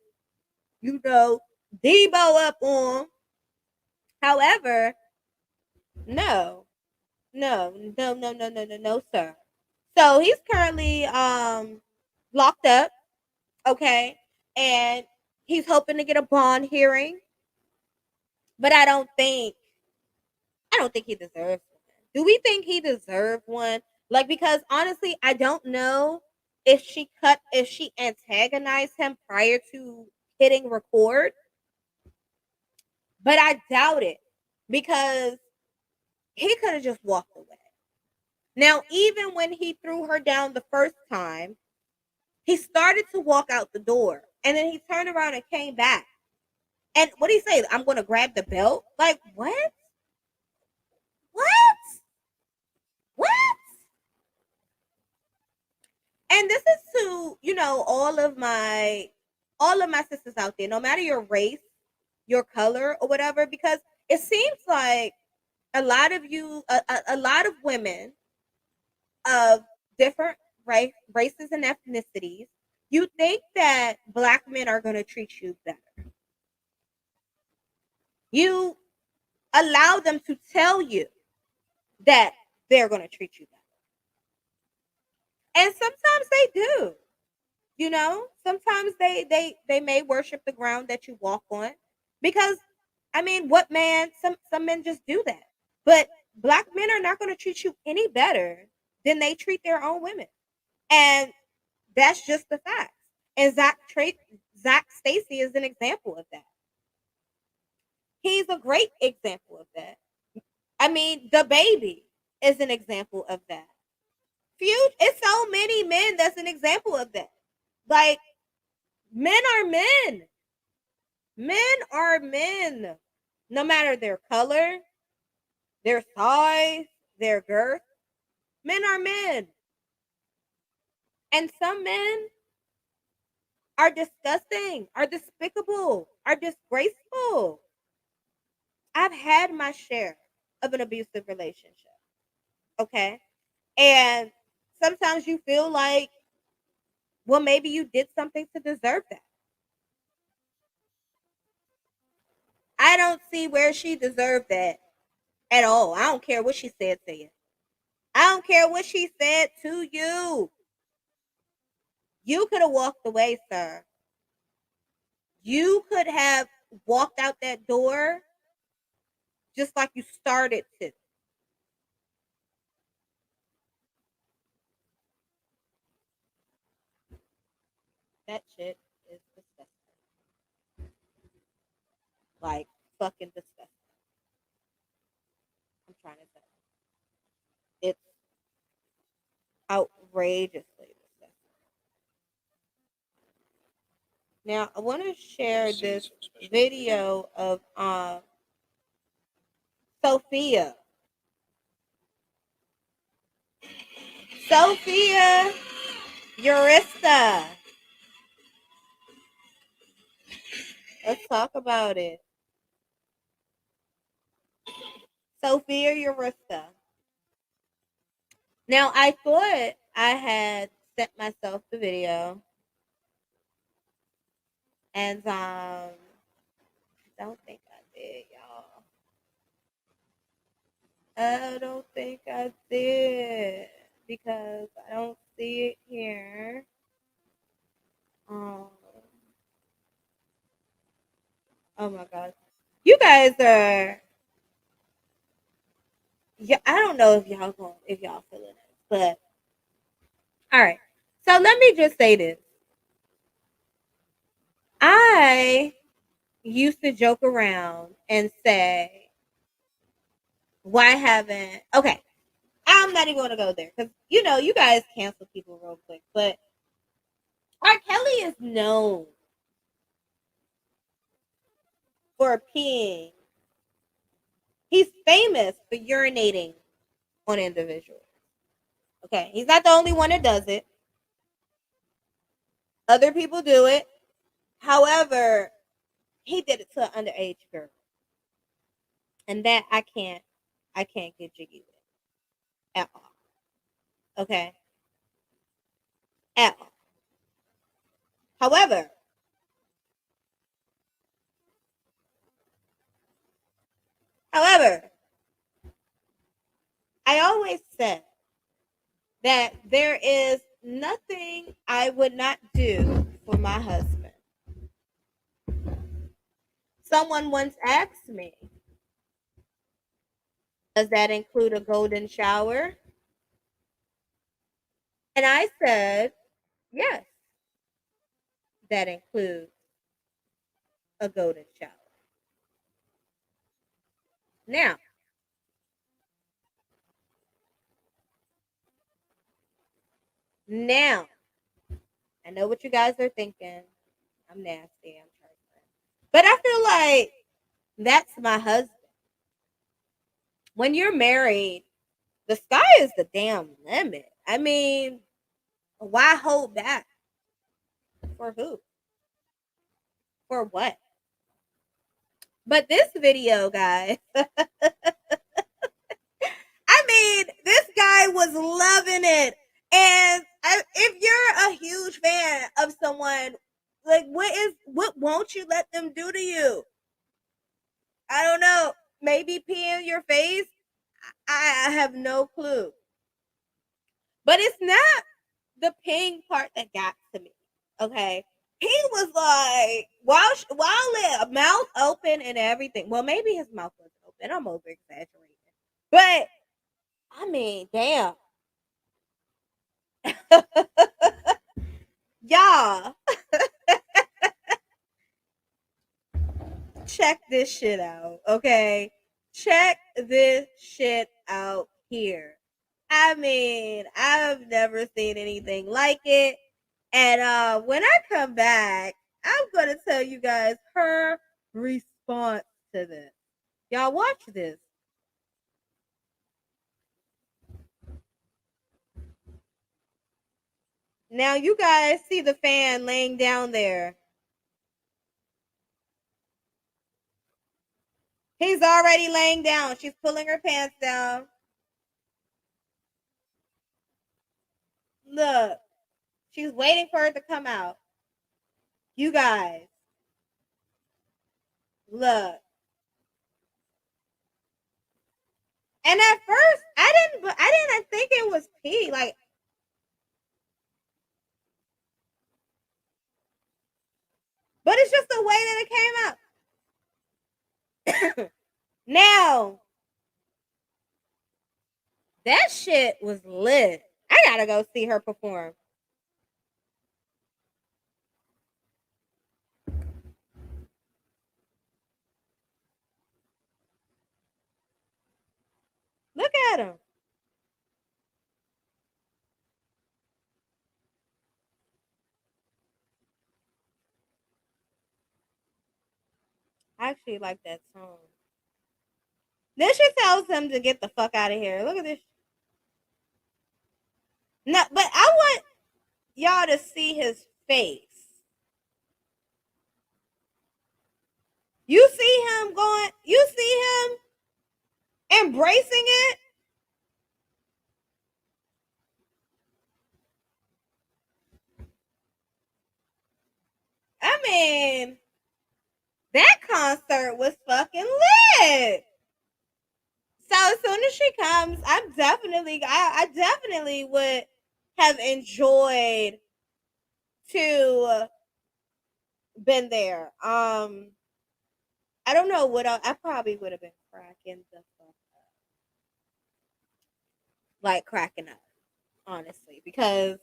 Debo up on. However, no, no, sir. So he's currently locked up, okay, and he's hoping to get a bond hearing, but I don't think he deserves one. Do we think he deserved one? Like, because honestly, I don't know if she antagonized him prior to hitting record, but I doubt it because he could have just walked away. Now, even when he threw her down the first time, he started to walk out the door and then he turned around and came back. And what did he say? I'm going to grab the belt? Like, what? What? What? And this is to, all of my sisters out there, no matter your race, your color, or whatever, because it seems like a lot of a lot of women of different races and ethnicities, you think that black men are going to treat you better. You allow them to tell you that they're going to treat you better. And sometimes they do. Sometimes they may worship the ground that you walk on, because I mean, what man, some men just do that. But black men are not going to treat you any better than they treat their own women. And that's just the facts. And Zach Stacy is an example of that. He's a great example of that. I mean, the baby is an example of that. It's so many men that's an example of that. Like, men are men. Men are men. No matter their color, their size, their girth, men are men. And some men are disgusting, are despicable, are disgraceful. I've had my share of an abusive relationship. Okay. And sometimes you feel like, well, maybe you did something to deserve that. I don't see where she deserved that at all. I don't care what she said to you. I don't care what she said to you. You could have walked away, sir. You could have walked out that door just like you started to. That shit is disgusting. Like, fucking disgusting. I'm trying to say. It's outrageously disgusting. Now, I want to share this video of Sophia. Sophia Urista. Let's talk about it. Sophia Urista. Now, I thought I had sent myself the video, and I don't think I did, y'all. I don't think I did, because I don't see it here. Oh my god, you guys are. Yeah, I don't know if y'all feeling it, but all right. So let me just say this. I used to joke around and say, why haven't, okay, I'm not even going to go there, because, you guys cancel people real quick, but R. Kelly is known for peeing. He's famous for urinating on individuals. Okay, he's not the only one that does it. Other people do it. However, he did it to an underage girl. And that I can't get jiggy with at all. Okay? At all. However, I always said that there is nothing I would not do for my husband. Someone once asked me, does that include a golden shower? And I said, yes, that includes a golden shower. Now, now, I know what you guys are thinking. I'm nasty. I'm trifling. But I feel like that's my husband. When you're married, the sky is the damn limit. I mean, why hold back? For who? For what? But this video, guys, I mean, this guy was loving it. And if you're a huge fan of someone, like, what won't you let them do to you? I don't know. Maybe pee in your face? I have no clue. But it's not the peeing part that got to me. Okay. He was like, while mouth open and everything. Well, maybe his mouth wasn't open. I'm over exaggerating. But I mean, damn. Y'all, check this shit out, okay? Check this shit out here. I mean, I've never seen anything like it. And when I come back, I'm going to tell you guys her response to this. Y'all watch this. Now you guys see the fan laying down there. He's already laying down. She's pulling her pants down. Look, she's waiting for it to come out. You guys, look. And at first, I didn't think it was pee. Like, but it's just the way that it came out. Now, that shit was lit. I gotta go see her perform. Look at him. I actually like that song. Then she tells him to get the fuck out of here. Look at this. No, but I want y'all to see his face. You see him going, you see him embracing it. I mean, that concert was fucking lit. So as soon as she comes, I definitely would have enjoyed to been there. I don't know what I probably would have been cracking the fuck up, like cracking up, honestly, because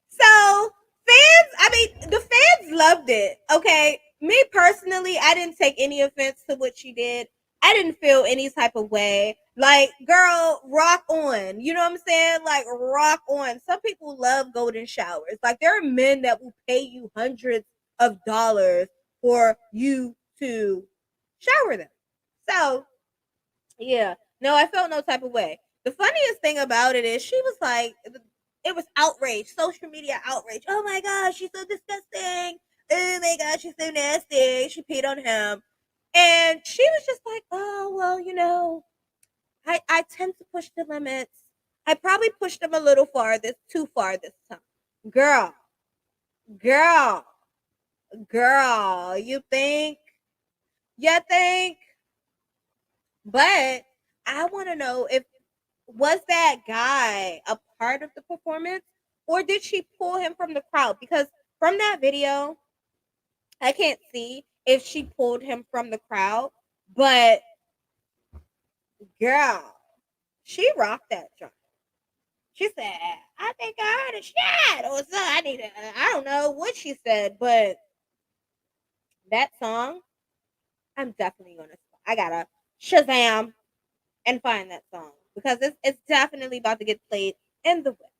so fans, I mean, the fans loved it. Okay, me personally, I didn't take any offense to what she did. I didn't feel any type of way. Like, girl, rock on. You know what I'm saying? Like, rock on. Some people love golden showers. Like, there are men that will pay you hundreds of dollars for you to shower them. So, yeah. No, I felt no type of way. The funniest thing about it is she was like, it was outrage, social media outrage. Oh my gosh, she's so disgusting. Oh my gosh, she's so nasty. She peed on him. And she was just like, oh, well, I tend to push the limits. I probably pushed them a little too far this time. Girl, girl, girl, you think? You think? But I want to know if was that guy a part of the performance or did she pull him from the crowd? Because from that video, I can't see if she pulled him from the crowd, but girl, she rocked that joint. She said, I think I heard a shot or something. I don't know what she said, but that song, I'm definitely going to, I got to Shazam and find that song because it's definitely about to get played in the West.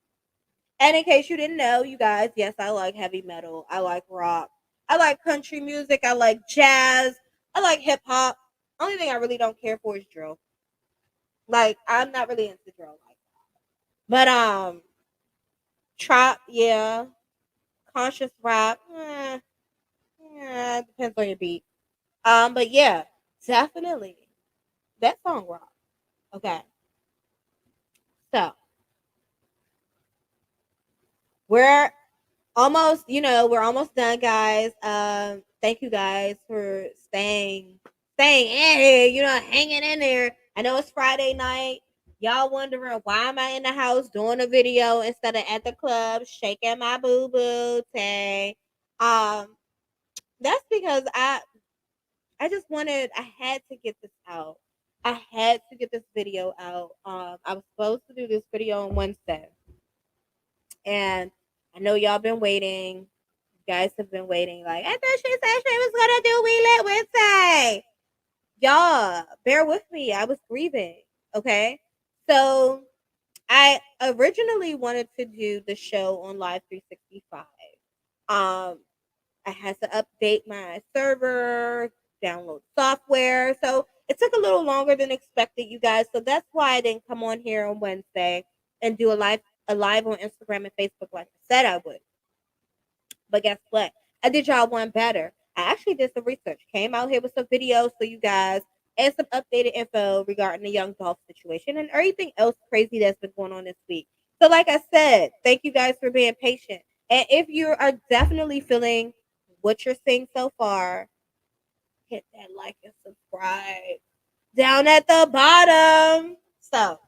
And in case you didn't know, you guys, yes, I like heavy metal. I like rock. I like country music. I like jazz. I like hip hop. Only thing I really don't care for is drill. Like, I'm not really into drill like that. But trap, yeah. Conscious rap, depends on your beat. But yeah, definitely that song rock. Okay, so we're we're almost done, guys. Thank you guys for staying in here, hanging in there. I know it's Friday night. Y'all wondering why am I in the house doing a video instead of at the club shaking my boo boo tay. That's because I had to get this out. I had to get this video out. I was supposed to do this video on Wednesday. And I know y'all been waiting. You guys have been waiting. Like, I thought she said she was gonna do We Lit Wednesday. Y'all, bear with me. I was grieving. Okay. So I originally wanted to do the show on Live 365. Um, I had to update my server, download software. So it took a little longer than expected, you guys. So that's why I didn't come on here on Wednesday and do a live on Instagram and Facebook like I said I would. But guess what? I did y'all one better. I actually did some research, came out here with some videos for you guys and some updated info regarding the Young Dolph situation and everything else crazy that's been going on this week. So, like I said, thank you guys for being patient. And if you are definitely feeling what you're seeing so far, hit that like and subscribe down at the bottom. So,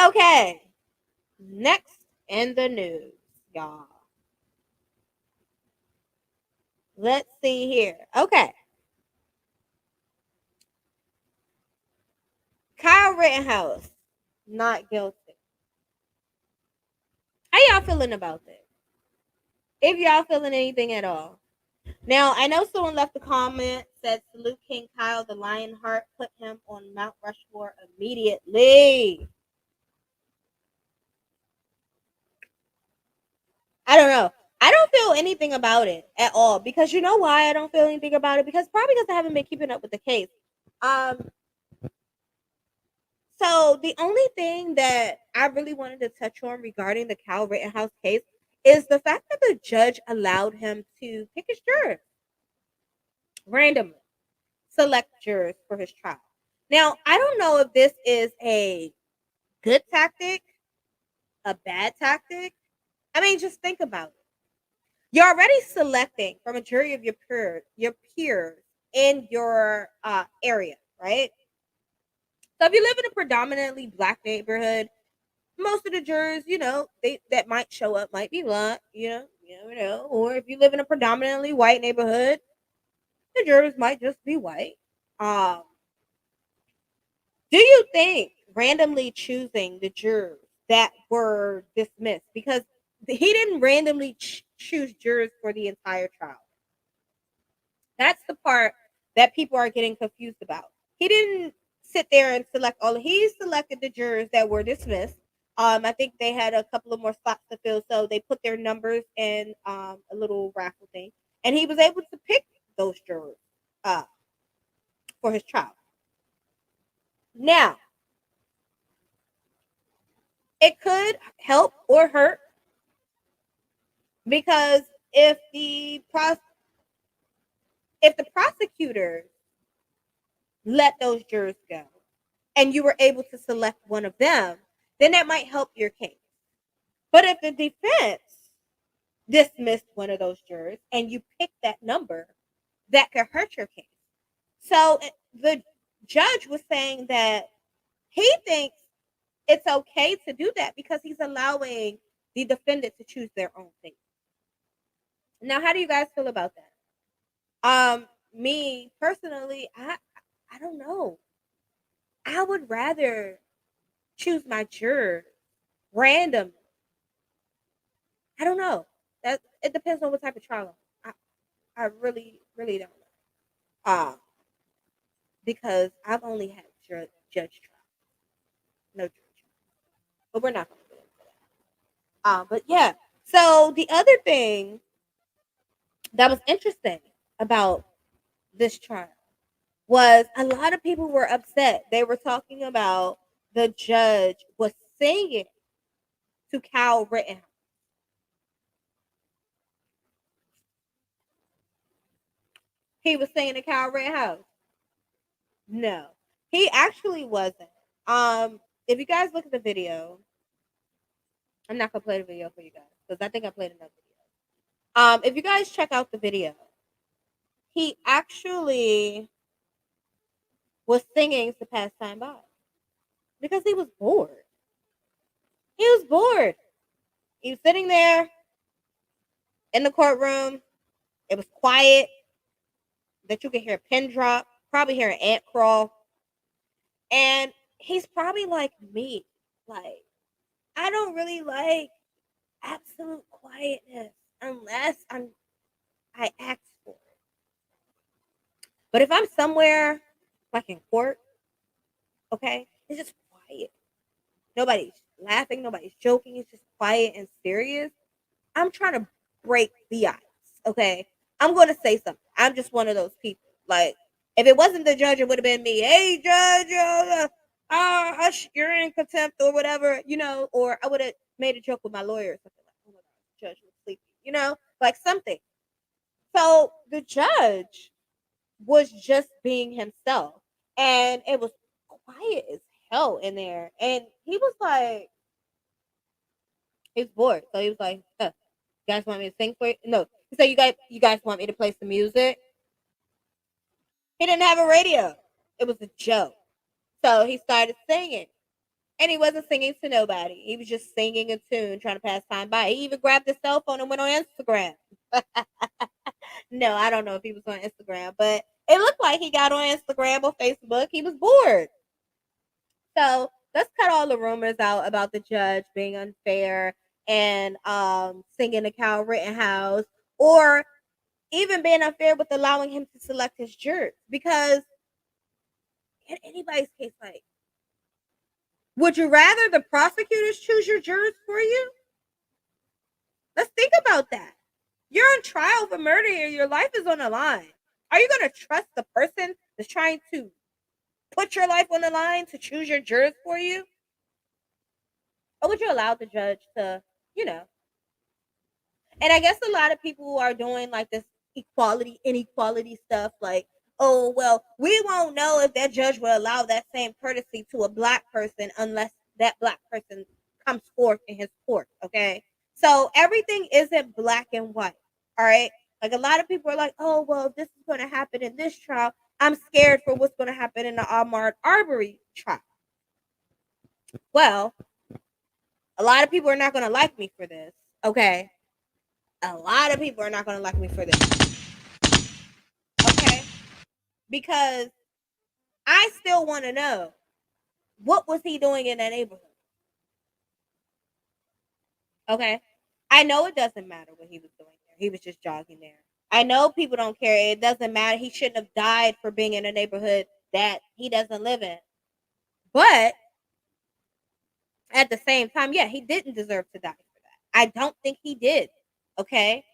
okay, next in the news, y'all. Let's see here. Okay. Kyle Rittenhouse, not guilty. How y'all feeling about this? If y'all feeling anything at all. Now, I know someone left a comment, said salute King Kyle the Lionheart, put him on Mount Rushmore immediately. I don't know. I don't feel anything about it at all. Because you know why I don't feel anything about it? Because probably because I haven't been keeping up with the case. Um, So the only thing that I really wanted to touch on regarding the Kyle Rittenhouse case is the fact that the judge allowed him to pick his jurors randomly, select jurors for his trial. Now, I don't know if this is a good tactic, a bad tactic. I mean, just think about it. You're already selecting from a jury of your peers in your area, right? So if you live in a predominantly black neighborhood, most of the jurors, they that might show up might be black, you never know. Or if you live in a predominantly white neighborhood, the jurors might just be white. Um, do you think randomly choosing the jurors that were dismissed because he didn't randomly choose jurors for the entire trial? That's the part that people are getting confused about. He didn't sit there and select all. He selected the jurors that were dismissed. I think they had a couple of more spots to fill, so they put their numbers in a little raffle thing, and he was able to pick those jurors uh, for his trial. Now, it could help or hurt because if the prosecutors let those jurors go, and you were able to select one of them, then that might help your case. But if the defense dismissed one of those jurors and you picked that number, that could hurt your case. So the judge was saying that he thinks it's okay to do that because he's allowing the defendant to choose their own fate. Now, how do you guys feel about that? Me personally, I don't know. I would rather choose my jurors random. I don't know. That it depends on what type of trial. I really, really don't know. Because I've only had judge trials, no jury trials. But we're not going to get into that. But yeah. So the other thing that was interesting about this trial was a lot of people were upset. They were talking about the judge was singing to Kyle Rittenhouse. He was singing to Kyle Rittenhouse. No, he actually wasn't. If you guys look at the video, I'm not gonna play the video for you guys because I think I played another video. If you guys check out the video, he actually was singing to pass time by because he was bored. He was bored. He was sitting there in the courtroom. It was quiet. That you could hear a pin drop, probably hear an ant crawl. And he's probably like me. Like, I don't really like absolute quietness unless I ask for it. But if I'm somewhere like in court, okay, it's just quiet. Nobody's laughing, nobody's joking, it's just quiet and serious. I'm trying to break the ice, okay? I'm going to say something. I'm just one of those people. Like, if it wasn't the judge, it would have been me. Hey, judge, you're in contempt or whatever, or I would have made a joke with my lawyer or something like, oh my God, judge was sleepy, like something. So the judge was just being himself, and it was quiet as hell in there. And he was like, he's bored. So he was like, you guys want me to sing for you? No. He said, you guys want me to play some music? He didn't have a radio. It was a joke. So he started singing. And he wasn't singing to nobody. He was just singing a tune, trying to pass time by. He even grabbed his cell phone and went on Instagram. No, I don't know if he was on Instagram, but it looked like he got on Instagram or Facebook. He was bored. So let's cut all the rumors out about the judge being unfair and singing to Kyle Rittenhouse, or even being unfair with allowing him to select his jurors. Because in anybody's case, like, would you rather the prosecutors choose your jurors for you? Let's think about that. You're on trial for murder and your life is on the line. Are you going to trust the person that's trying to put your life on the line to choose your jurors for you? Or would you allow the judge to, And I guess a lot of people are doing like this inequality stuff, like, oh, well, we won't know if that judge will allow that same courtesy to a black person unless that black person comes forth in his court, okay? So everything isn't black and white, all right? Like, a lot of people are like, oh, well, if this is going to happen in this trial, I'm scared for what's going to happen in the Ahmaud Arbery trial. Well, a lot of people are not going to like me for this, okay? A lot of people are not going to like me for this, okay? Because I still want to know, what was he doing in that neighborhood? Okay? I know it doesn't matter what he was doing there. He was just jogging there. I know people don't care. It doesn't matter. He shouldn't have died for being in a neighborhood that he doesn't live in. But at the same time, yeah, he didn't deserve to die for that. I don't think he did. Okay?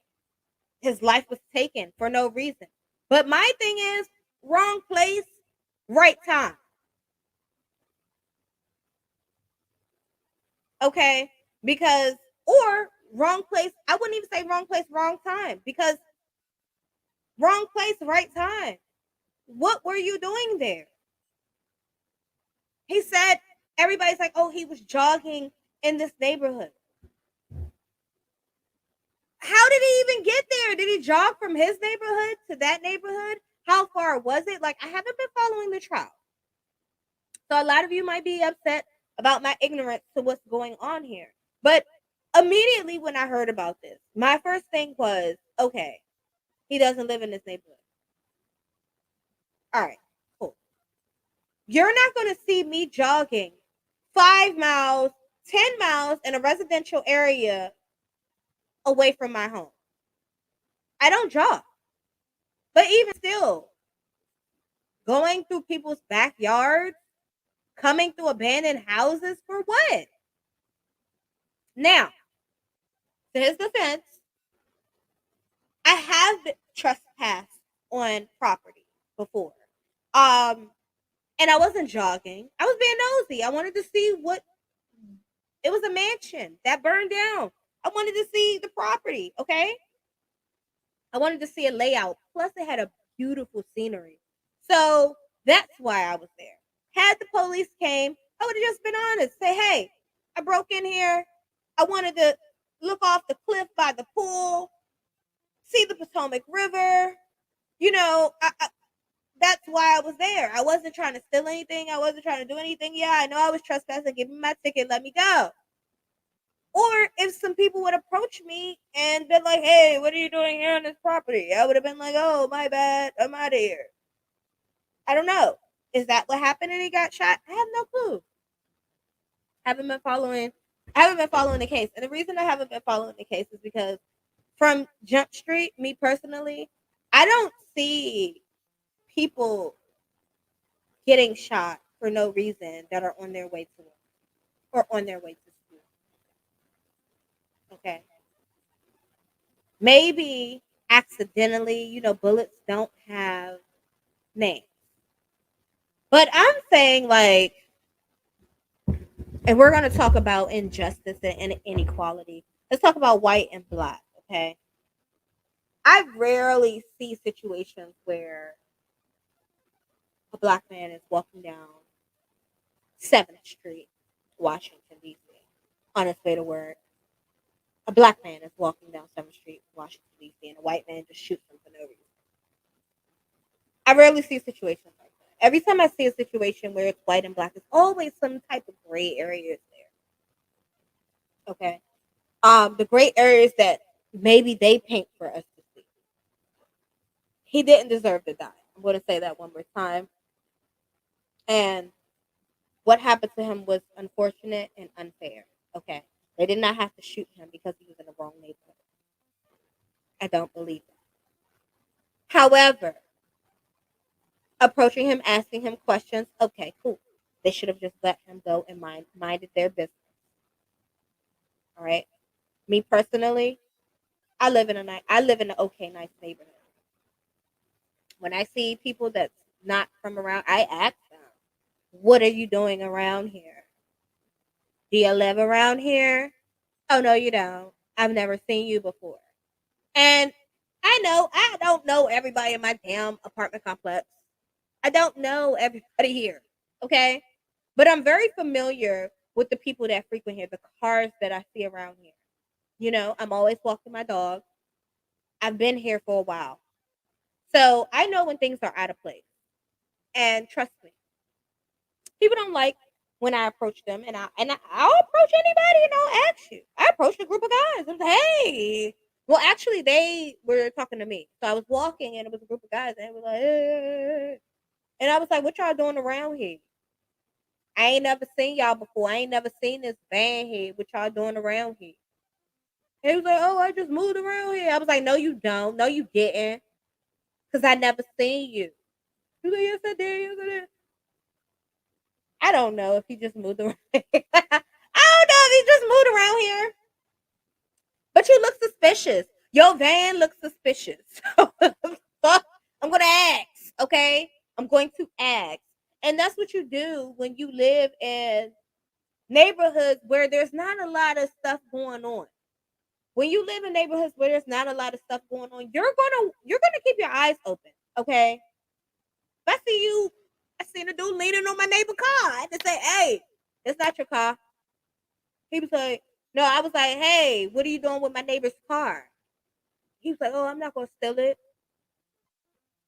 His life was taken for no reason. But my thing is, wrong place, right time. Okay? Because, or wrong place, I wouldn't even say wrong place, wrong time. Because wrong place, right time. What were you doing there? He said, everybody's like, oh, he was jogging in this neighborhood. How did he even get there? Did he jog from his neighborhood to that neighborhood? How far was it? Like, I haven't been following the trial. So a lot of you might be upset about my ignorance to what's going on here. But immediately when I heard about this, my first thing was, okay, he doesn't live in this neighborhood. All right, cool. You're not going to see me jogging 5 miles, 10 miles in a residential area away from my home. I don't jog. But even still, going through people's backyards, coming through abandoned houses for what? Now, to his defense, I have trespassed on property before. And I wasn't jogging. I was being nosy. I wanted to see what It was a mansion that burned down. I wanted to see the property, okay? I wanted to see a layout. Plus, it had a beautiful scenery. So that's why I was there. Had the police came, I would have just been honest. Say, hey, I broke in here. I wanted to look off the cliff by the pool, see the Potomac River. You know, that's why I was there. I wasn't trying to steal anything. I wasn't trying to do anything. Yeah, I know I was trespassing. Give me my ticket. Let me go. Or if some people would approach me and been like, hey, what are you doing here on this property? I would have been like, oh, my bad. I'm out of here. I don't know. Is that what happened and he got shot? I have no clue. Haven't been following. I haven't been following the case. And the reason I haven't been following the case is because from Jump Street, me personally, I don't see people getting shot for no reason that are on their way to work or on their way to school. Okay. Maybe accidentally, bullets don't have names. But I'm saying, like, and we're going to talk about injustice and inequality. Let's talk about white and black, okay? I rarely see situations where a black man is walking down 7th Street, Washington, D.C., on his way to work. A black man is walking down 7th Street, Washington, D.C., and a white man just shoots him for no reason. I rarely see situations like that. Every time I see a situation where it's white and black, it's always some type of gray areas there. Okay. The gray areas that maybe they paint for us to see. He didn't deserve to die. I'm going to say that one more time. And what happened to him was unfortunate and unfair. Okay. They did not have to shoot him because he was in the wrong neighborhood. I don't believe that. However, approaching him, asking him questions, okay, cool. They should have just let him go and minded their business. All right. Me personally, I live in an okay, nice neighborhood. When I see people that's not from around, I ask them, "What are you doing around here? Do you live around here?" "Oh no, you don't. I've never seen you before." And I don't know everybody in my damn apartment complex. I don't know everybody here. Okay, but I'm very familiar with the people that frequent here, the cars that I see around here. I'm always walking my dog. I've been here for a while. So I know when things are out of place. And trust me, people don't like when I approach them, and I'll approach anybody and I'll ask you. I approached a group of guys. I was like, hey. Well, actually, they were talking to me. So I was walking and it was a group of guys and they were like, hey. And I was like, what y'all doing around here? I ain't never seen y'all before. I ain't never seen this van here. What y'all doing around here? He was like, oh, I just moved around here. I was like, no, you don't. No, you didn't. Because I never seen you. He was like, yes, I did. Yes, I did. I don't know if he just moved around. I don't know if he just moved around here. But you look suspicious. Your van looks suspicious. I'm going to ask, okay? I'm going to ask. And that's what you do when you live in neighborhoods where there's not a lot of stuff going on. When you live in neighborhoods where there's not a lot of stuff going on, you're gonna keep your eyes open, okay? If I see you, I seen a dude leaning on my neighbor's car. I had to say, hey, it's not your car. He was like, no, I was like, hey, what are you doing with my neighbor's car? He was like, oh, I'm not gonna steal it.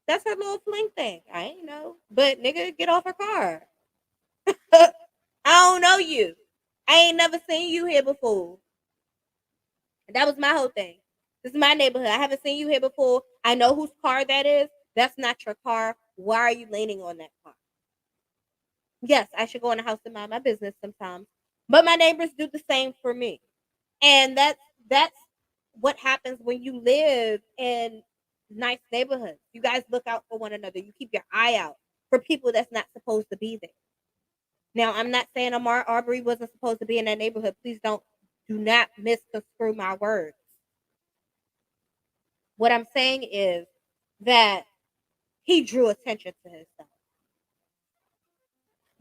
That's her little fling thing. I ain't know. But nigga, get off her car. I don't know you. I ain't never seen you here before. And that was my whole thing. This is my neighborhood. I haven't seen you here before. I know whose car that is. That's not your car. Why are you leaning on that car? Yes, I should go in the house and mind my business sometimes. But my neighbors do the same for me. And that's what happens when you live in nice neighborhoods. You guys look out for one another. You keep your eye out for people that's not supposed to be there. Now, I'm not saying Amar Arbery wasn't supposed to be in that neighborhood. Please do not misconstrue my words. What I'm saying is that he drew attention to himself.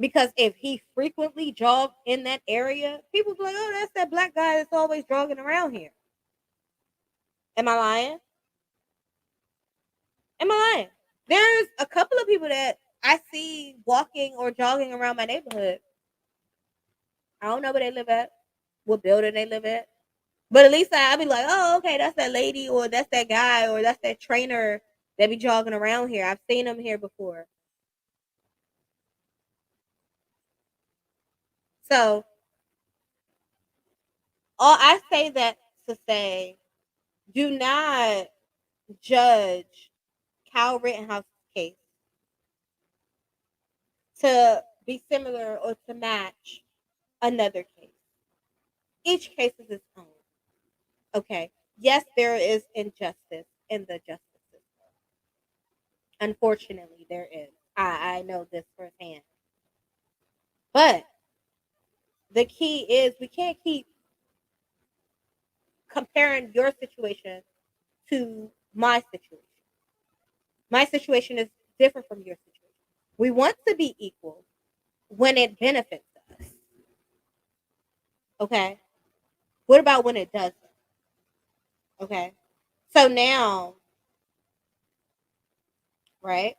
Because if he frequently jogged in that area, people be like, oh, that's that black guy that's always jogging around here. Am I lying? Am I lying? There's a couple of people that I see walking or jogging around my neighborhood. I don't know where they live at, what building they live at. But at least I'll be like, oh, okay, that's that lady or that's that guy or that's that trainer that be jogging around here. I've seen them here before. So all I say that to say, do not judge Kyle Rittenhouse's case to be similar or to match another case. Each case is its own. Okay. Yes, there is injustice in the justice system. Unfortunately, there is. I know this firsthand. But the key is we can't keep comparing your situation to my situation. My situation is different from your situation. We want to be equal when it benefits us. Okay. What about when it doesn't? Okay. So now, right?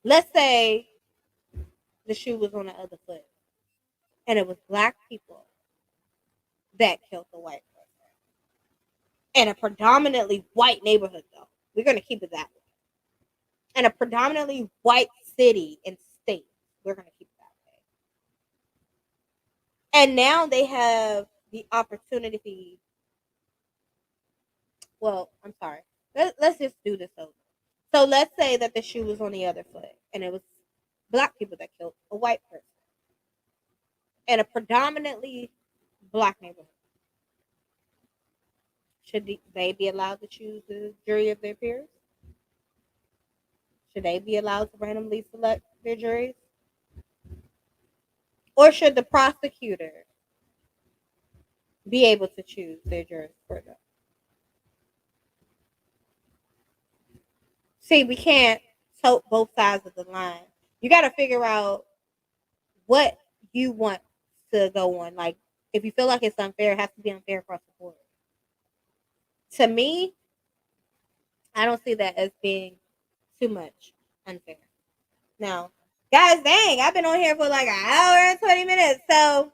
Let's say the shoe was on the other foot and it was black people that killed the white person. In a predominantly white neighborhood, though. We're going to keep it that way. In a predominantly white city and state, we're going to keep it that way. And now they have the opportunity. Well, I'm sorry. Let's just do this over. So let's say that the shoe was on the other foot and it was black people that killed a white person in a predominantly black neighborhood. Should they be allowed to choose the jury of their peers? Should they be allowed to randomly select their juries? Or should the prosecutor be able to choose their jurors for them? See, we can't tote both sides of the line. You got to figure out what you want to go on. Like, if you feel like it's unfair, it has to be unfair across the board. To me, I don't see that as being too much unfair. Now, guys, dang, I've been on here for like an hour and 20 minutes. So,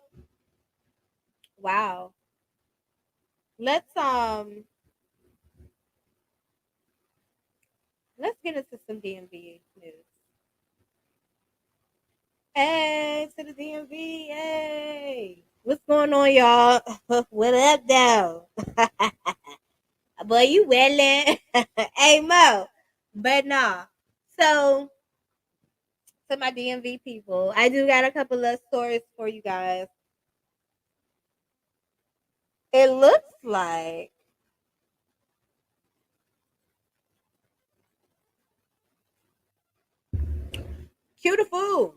wow. Let's let's get into some DMV news. Hey, to the DMV, hey. What's going on, y'all? What up, though? Boy, you willing? Hey, Mo. But nah. So, to my DMV people, I do got a couple of stories for you guys. It looks like Cutiful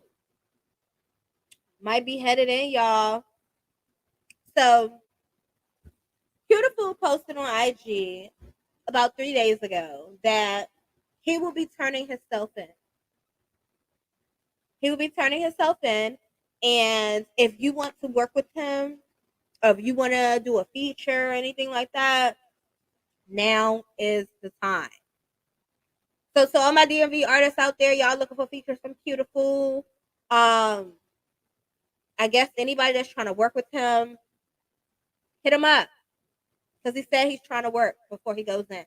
might be headed in, y'all. So, Cutiful posted on IG about 3 days ago that he will be turning himself in. He will be turning himself in. And if you want to work with him, or if you want to do a feature or anything like that, now is the time. So all my DMV artists out there, y'all looking for features from Cutiful. I guess anybody that's trying to work with him, hit him up. Because he said he's trying to work before he goes in.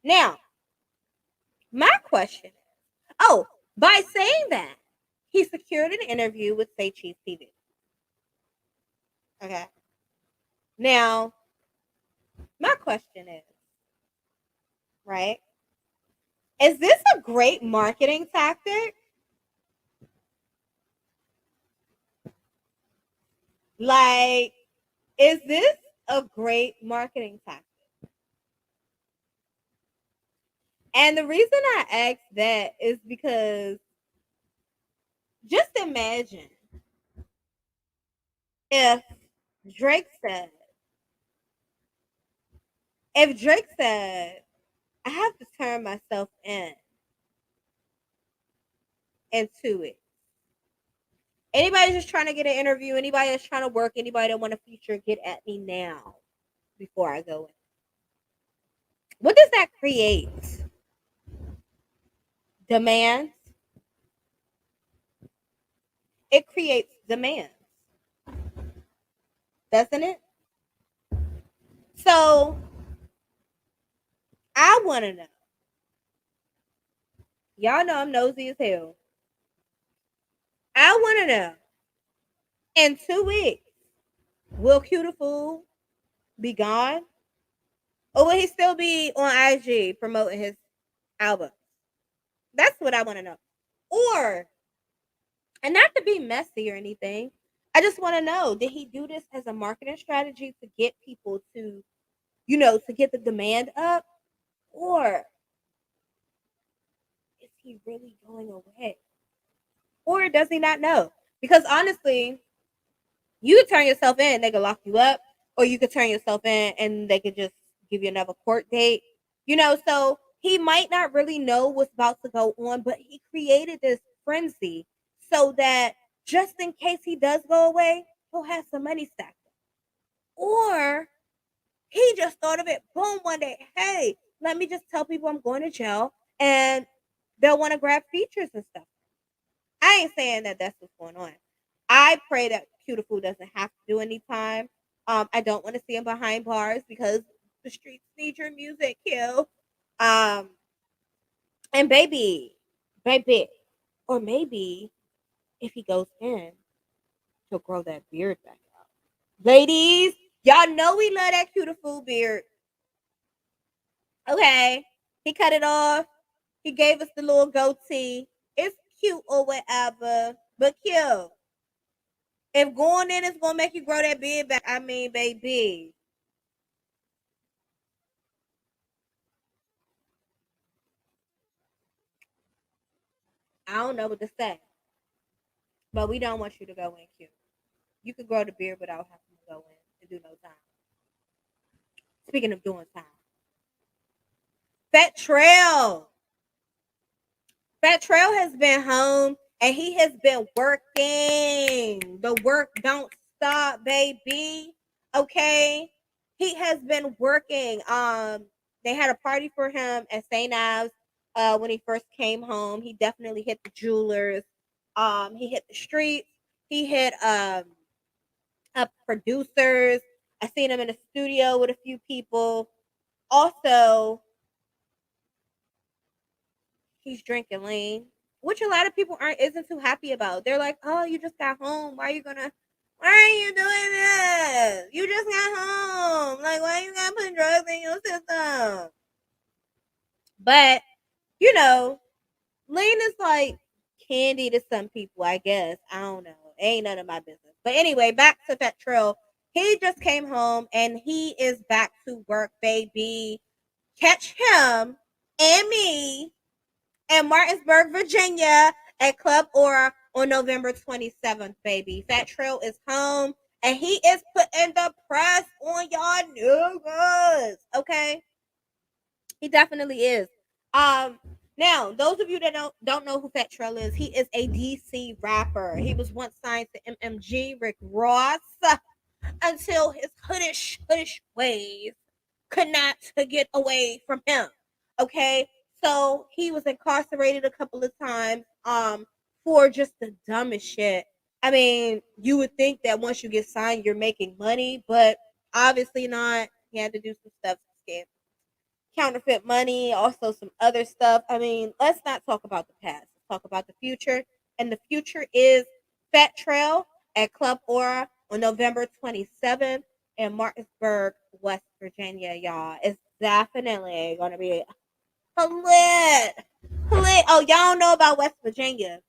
Now, my question is, oh, by saying that, he secured an interview with Say Cheese TV. Okay. Now, my question is, right? Is this a great marketing tactic? Like, is this a great marketing tactic? And the reason I ask that is because just imagine if Drake said, I have to turn myself into it. Anybody just trying to get an interview, anybody that's trying to work, anybody that want a feature, get at me now before I go in. What does that create? Demands. It creates demands, doesn't it? So I want to know. Y'all know I'm nosy as hell. I want to know. In 2 weeks, will Cutiful be gone? Or will he still be on IG promoting his album? That's what I want to know. Or, and not to be messy or anything, I just want to know, did he do this as a marketing strategy to get people to, to get the demand up? Or is he really going away? Or does he not know? Because honestly, you could turn yourself in, they could lock you up, or you could turn yourself in and they could just give you another court date. So he might not really know what's about to go on, but he created this frenzy so that just in case he does go away, he'll have some money stacked up. Or he just thought of it, boom, one day, hey, let me just tell people I'm going to jail and they'll want to grab features and stuff. I ain't saying that that's what's going on. I pray that Cutiful doesn't have to do any time. I don't want to see him behind bars because the streets need your music, Q. And baby, or maybe if he goes in, he'll grow that beard back out. Ladies, y'all know we love that Cutiful beard. Okay, he cut it off. He gave us the little goatee. It's cute or whatever, but cute. If going in is gonna make you grow that beard back, I mean, baby. I don't know what to say. But we don't want you to go in cute. You could grow the beard without having to go in and do no time. Speaking of doing time. Fat Trail. Fat Trail has been home and he has been working. The work don't stop, baby. Okay. He has been working. They had a party for him at St. Ives when he first came home. He definitely hit the jewelers. He hit the streets. He hit up producers. I seen him in the studio with a few people. Also, he's drinking lean, which a lot of people isn't too happy about. They're like, "Oh, you just got home. Why are you doing this? You just got home. Like, why you gotta put drugs in your system?" But you know, lean is like candy to some people, I guess. I don't know. It ain't none of my business. But anyway, back to Fat Trail. He just came home and he is back to work, baby. Catch him and me in Martinsburg, Virginia at Club Aura on November 27th, baby. Fat Trail is home and he is putting the press on y'all niggas. Okay? He definitely is. Now, those of you that don't know who Fat Trail is, he is a DC rapper. He was once signed to MMG, Rick Ross, until his hoodish ways could not get away from him. Okay, so he was incarcerated a couple of times for just the dumbest shit. I mean, you would think that once you get signed, you're making money, but obviously not. He had to do some stuff to scam counterfeit money, also some other stuff. I mean, let's not talk about the past. Let's talk about the future. And the future is Fat Trail at Club Aura on November 27th in Martinsburg, West Virginia, y'all. It's definitely going to be lit. Lit. Oh, y'all don't know about West Virginia.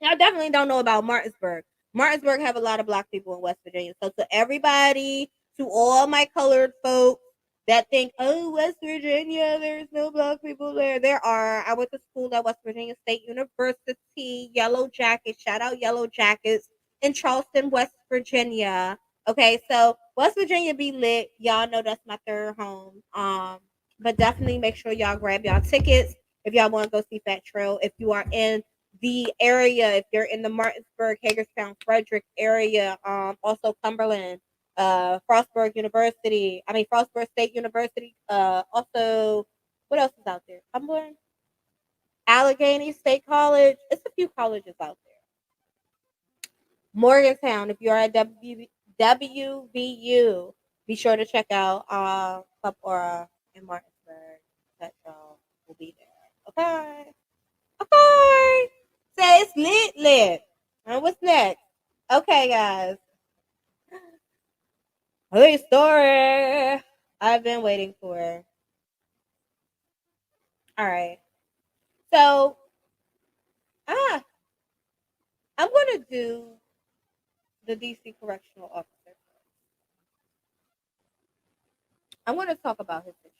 Y'all definitely don't know about Martinsburg. Martinsburg have a lot of black people in West Virginia. So to everybody, to all my colored folks, that think, oh, West Virginia, there's no black people there. There are. I went to school at West Virginia State University, Yellow Jackets. Shout out Yellow Jackets in Charleston, West Virginia. Okay, so West Virginia be lit. Y'all know that's my third home. But definitely make sure y'all grab y'all tickets if y'all want to go see Fat Trail. If you are in the area, if you're in the Martinsburg, Hagerstown, Frederick area, also Cumberland, Frostburg State University, also, what else is out there? Cumberland, Allegheny State College. It's a few colleges out there. Morgantown, if you're at WVU, be sure to check out Club Aura in Martinsburg. That y'all will be there. Okay. Okay. Say it's lit. And what's next? Okay, guys. A story I've been waiting for. All right. So, I'm going to do the DC Correctional Officer. I'm going to talk about his situation.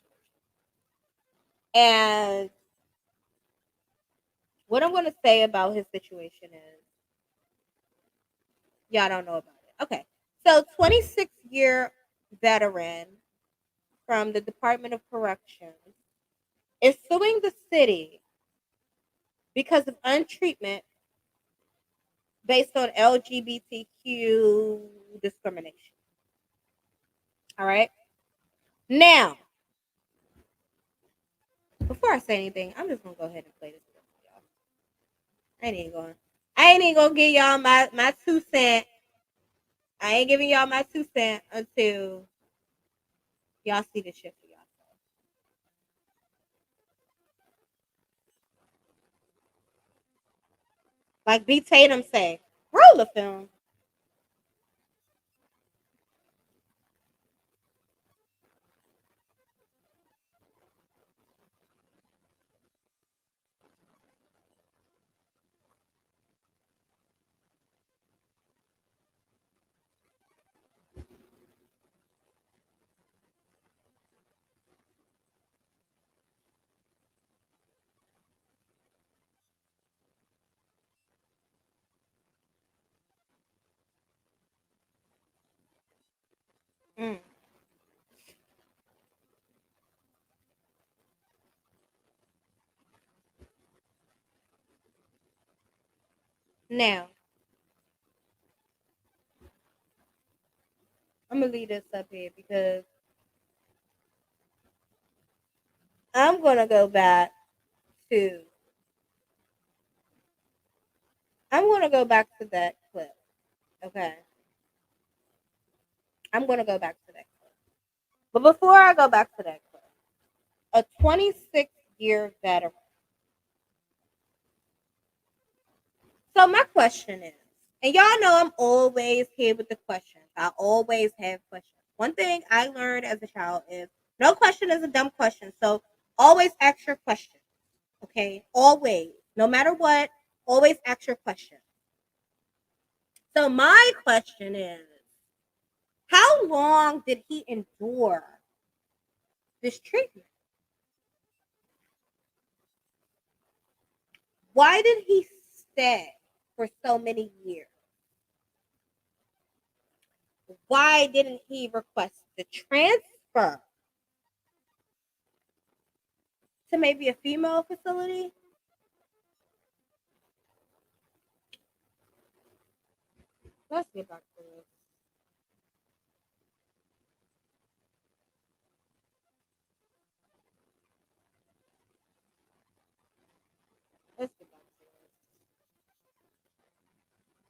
And what I'm going to say about his situation is, y'all don't know about it. Okay. So, 26-year veteran from the Department of Corrections is suing the city because of untreatment based on LGBTQ discrimination. All right. Now, before I say anything, I'm just gonna go ahead and play this for y'all. I ain't even gonna give y'all my 2 cents. I ain't giving y'all my 2 cents until y'all see the shit for y'all. Like B. Tatum say, roll the film. Mm. Now, I'm gonna leave this up here because I'm gonna go back to that clip. Okay. I'm gonna go back to that clip. But before I go back to that clip, a 26-year veteran. So my question is, and y'all know I'm always here with the questions. I always have questions. One thing I learned as a child is no question is a dumb question. So always ask your question. Okay? Always. No matter what, always ask your question. So my question is, how long did he endure this treatment? Why did he stay for so many years? Why didn't he request the transfer to maybe a female facility? Let's get back to this. Let's get back to this.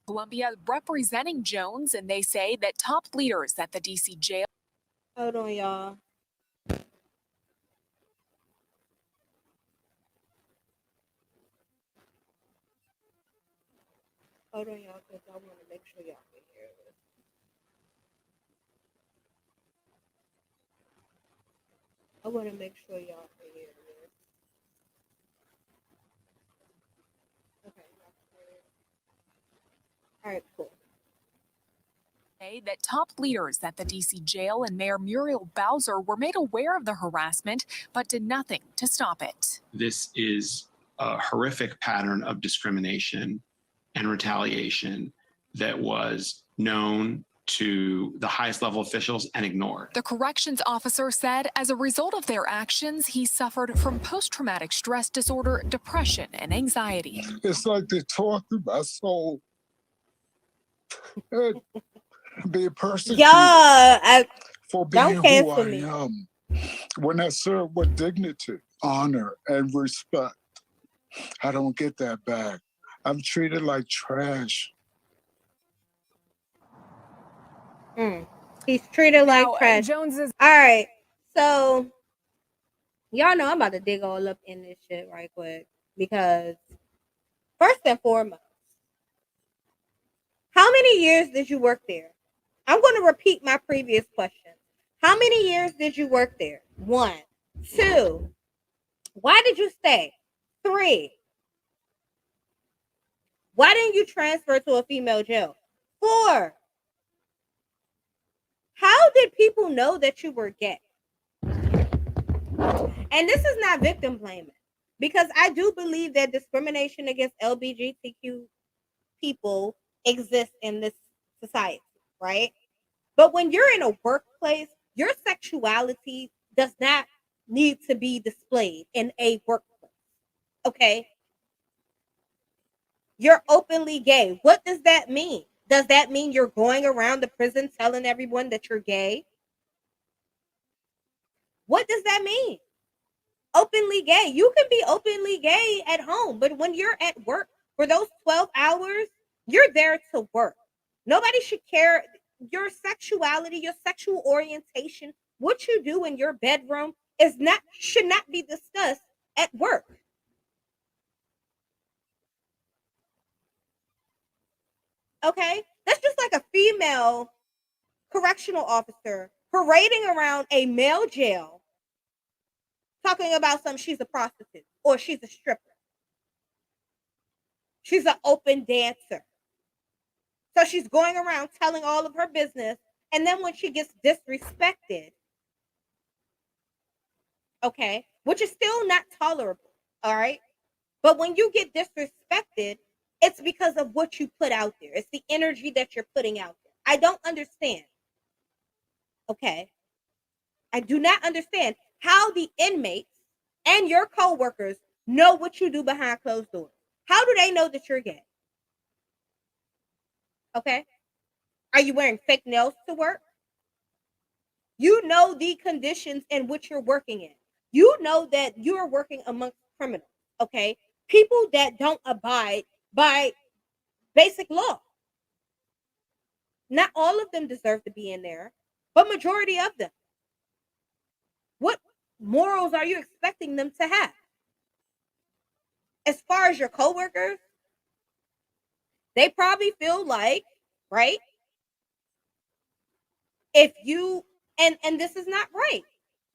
Columbia representing Jones, and they say that top leaders at the DC jail. Hold on, y'all. Hold on, y'all, because I want to make sure y'all can hear this. I want to make sure y'all can hear this. Okay. All right, cool. That top leaders at the DC jail and Mayor Muriel Bowser were made aware of the harassment, but did nothing to stop it. This is a horrific pattern of discrimination and retaliation that was known to the highest level officials and ignored. The corrections officer said as a result of their actions, he suffered from post-traumatic stress disorder, depression, and anxiety. It's like they tortured my soul. And being persecuted for being don't who cancel I me. am. When I serve with dignity, honor, and respect, I don't get that back. I'm treated like trash. He's treated like trash. Jones is All right. So, y'all know I'm about to dig all up in this shit right quick. Because, first and foremost, how many years did you work there? I'm going to repeat my previous question. How many years did you work there? 1. 2. Why did you stay? 3. Why didn't you transfer to a female jail? 4. How did people know that you were gay? And this is not victim blaming, because I do believe that discrimination against LGBTQ people exists in this society, right? But when you're in a workplace, your sexuality does not need to be displayed in a workplace, okay? You're openly gay. What does that mean? Does that mean you're going around the prison telling everyone that you're gay? What does that mean? Openly gay. You can be openly gay at home, but when you're at work for those 12 hours, you're there to work. Nobody should care. Your sexuality, your sexual orientation, what you do in your bedroom should not be discussed at work. Okay? That's just like a female correctional officer parading around a male jail talking about she's a prostitute or she's a stripper. She's an open dancer. So she's going around telling all of her business, and then when she gets disrespected, okay, which is still not tolerable, all right? But when you get disrespected, it's because of what you put out there. It's the energy that you're putting out there. I don't understand. Okay? I do not understand how the inmates and your coworkers know what you do behind closed doors. How do they know that you're gay? Okay? Are you wearing fake nails to work? You know the conditions in which you're working in. You know that you're working amongst criminals, okay? People that don't abide by basic law. Not all of them deserve to be in there, but majority of them. What morals are you expecting them to have? As far as your coworkers, they probably feel like, right? If you, and this is not right.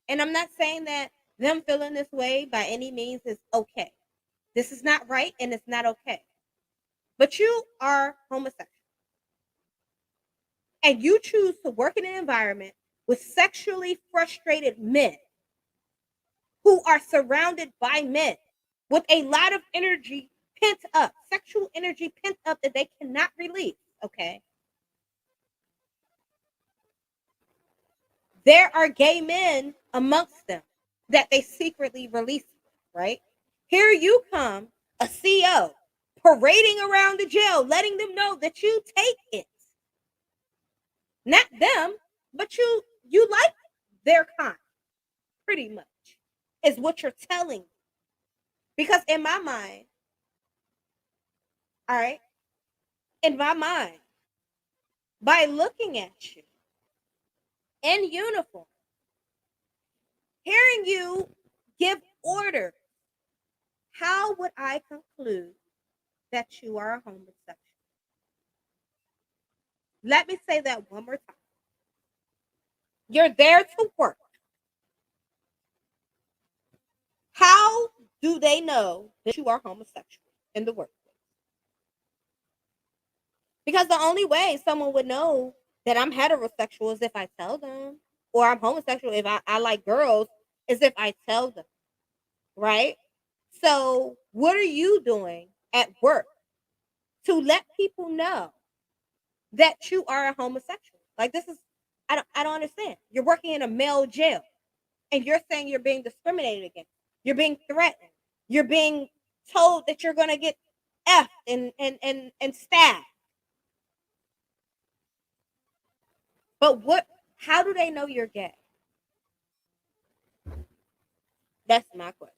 And I'm not saying that them feeling this way by any means is okay. This is not right and it's not okay. But you are homosexual. And you choose to work in an environment with sexually frustrated men who are surrounded by men with a lot of energy pent up, sexual energy pent up that they cannot release, okay? There are gay men amongst them that they secretly release, right? Here you come, a CO, parading around the jail, letting them know that you take it. Not them, but you like their kind, pretty much, is what you're telling me. Because in my mind, all right, in my mind, by looking at you in uniform, hearing you give orders, how would I conclude that you are a homosexual? Let me say that one more time. You're there to work. How do they know that you are homosexual in the workplace? Because the only way someone would know that I'm heterosexual is if I tell them, or I'm homosexual if I like girls is if I tell them, right? So what are you doing at work to let people know that you are a homosexual? Like, this is, I don't understand. You're working in a male jail, and you're saying you're being discriminated against. You're being threatened. You're being told that you're gonna get F and stabbed. But what? How do they know you're gay? That's my question.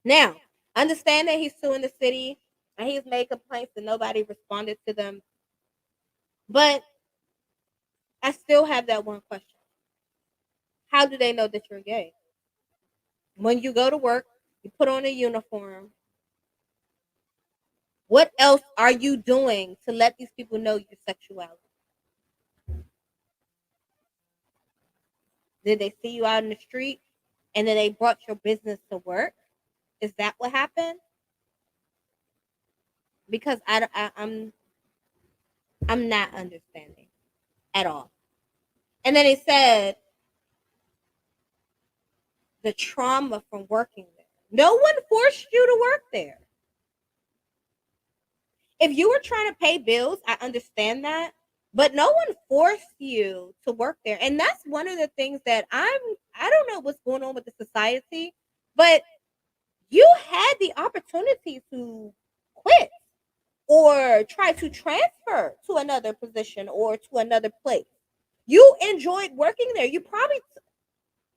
Now, understand that he's suing the city and he's made complaints and nobody responded to them. But I still have that one question. How do they know that you're gay? When you go to work, you put on a uniform. What else are you doing to let these people know your sexuality? Did they see you out in the street and then they brought your business to work? Is that what happened? Because I'm not understanding at all. And then he said the trauma from working there. No one forced you to work there. If you were trying to pay bills, I understand that, but no one forced you to work there. And that's one of the things that I don't know what's going on with the society, but you had the opportunity to quit or try to transfer to another position or to another place. You enjoyed working there. You probably,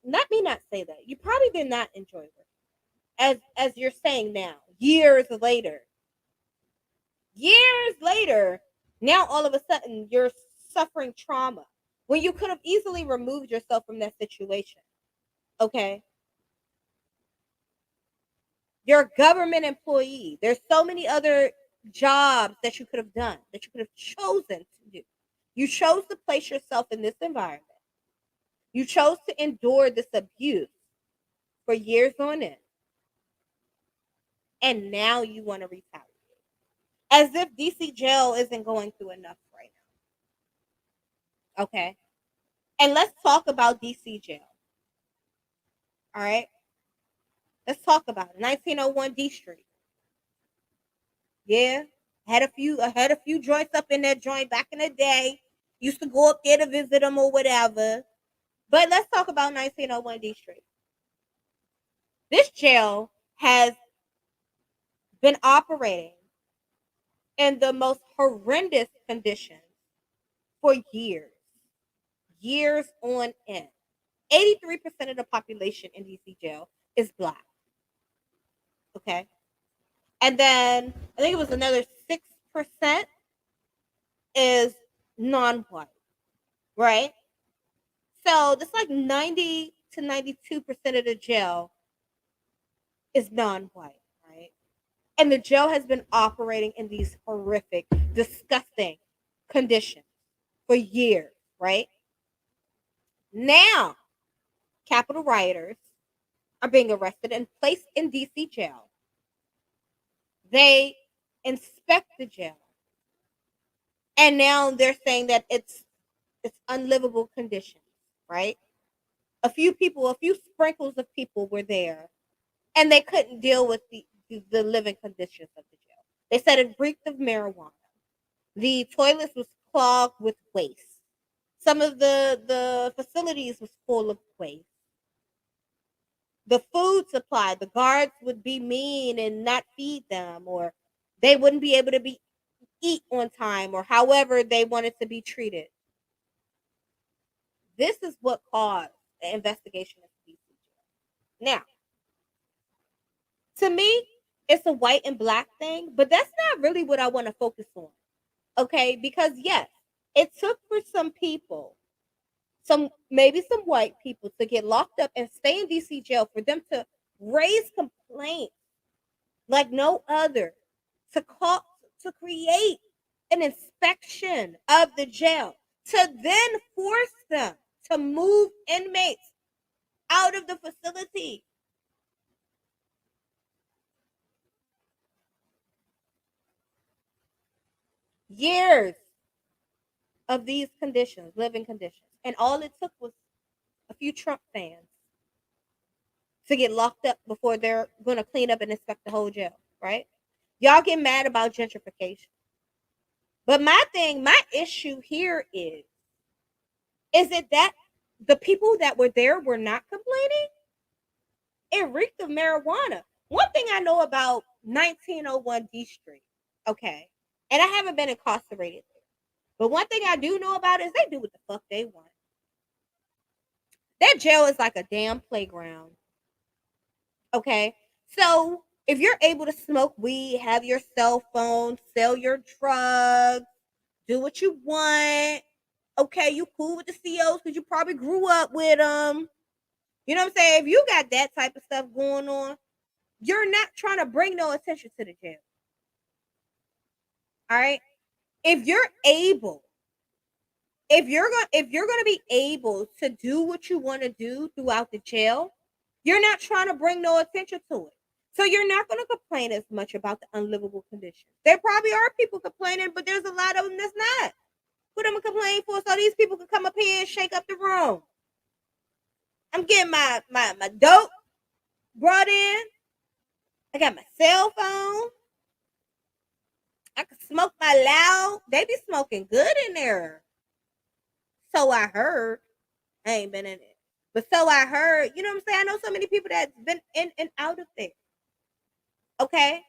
let me not say that. You probably did not enjoy working, as you're saying now, years later. Years later, now all of a sudden you're suffering trauma when you could have easily removed yourself from that situation. Okay? You're a government employee. There's so many other jobs that you could have done, that you could have chosen to do. You chose to place yourself in this environment. You chose to endure this abuse for years on end. And now you want to retaliate. As if DC jail isn't going through enough right now. Okay? And let's talk about DC jail. All right? Let's talk about it. 1901 D Street. Yeah. I had a few joints up in that joint back in the day. Used to go up there to visit them or whatever. But let's talk about 1901 D Street. This jail has been operating in the most horrendous conditions for years. Years on end. 83% of the population in DC jail is black. Okay. And then I think it was another 6% is non-white. Right? So that's like 90 to 92% of the jail is non-white, right? And the jail has been operating in these horrific, disgusting conditions for years, right? Now, Capitol rioters are being arrested and placed in DC jail. They inspect the jail. And now they're saying that it's unlivable conditions, right? A few sprinkles of people were there, and they couldn't deal with the living conditions of the jail. They said it reeked of marijuana. The toilets was clogged with waste. Some of the facilities was full of waste. The food supply, the guards would be mean and not feed them, or they wouldn't be able to eat on time, or however they wanted to be treated. This is what caused the investigation of DC jail. Now, to me, it's a white and black thing, but that's not really what I want to focus on. Okay? Because yes, it took for some people, maybe some white people, to get locked up and stay in DC jail for them to raise complaints like no other, to create an inspection of the jail, to then force them to move inmates out of the facility. Years of these conditions, living conditions. And all it took was a few Trump fans to get locked up before they're going to clean up and inspect the whole jail. right? Y'all get mad about gentrification. But my issue here is it that the people that were there were not complaining? It reeked of marijuana. One thing I know about 1901 D Street, okay, and I haven't been incarcerated there, but one thing I do know about is they do what the fuck they want. That jail is like a damn playground, okay? So if you're able to smoke weed, have your cell phone, sell your drugs, do what you want, okay, you cool with the COs because you probably grew up with them. You know what I'm saying? If you got that type of stuff going on, you're not trying to bring no attention to the jail. All right? If you're able, if you're going to be able to do what you want to do throughout the jail, you're not trying to bring no attention to it. So you're not going to complain as much about the unlivable conditions. There probably are people complaining, but there's a lot of them that's not. Put them to complain for so these people can come up here and shake up the room. I'm getting my dope brought in. I got my cell phone. I can smoke my loud. They be smoking good in there. So I heard. I ain't been in it. But so I heard. You know what I'm saying? I know so many people that's been in and out of there. Okay?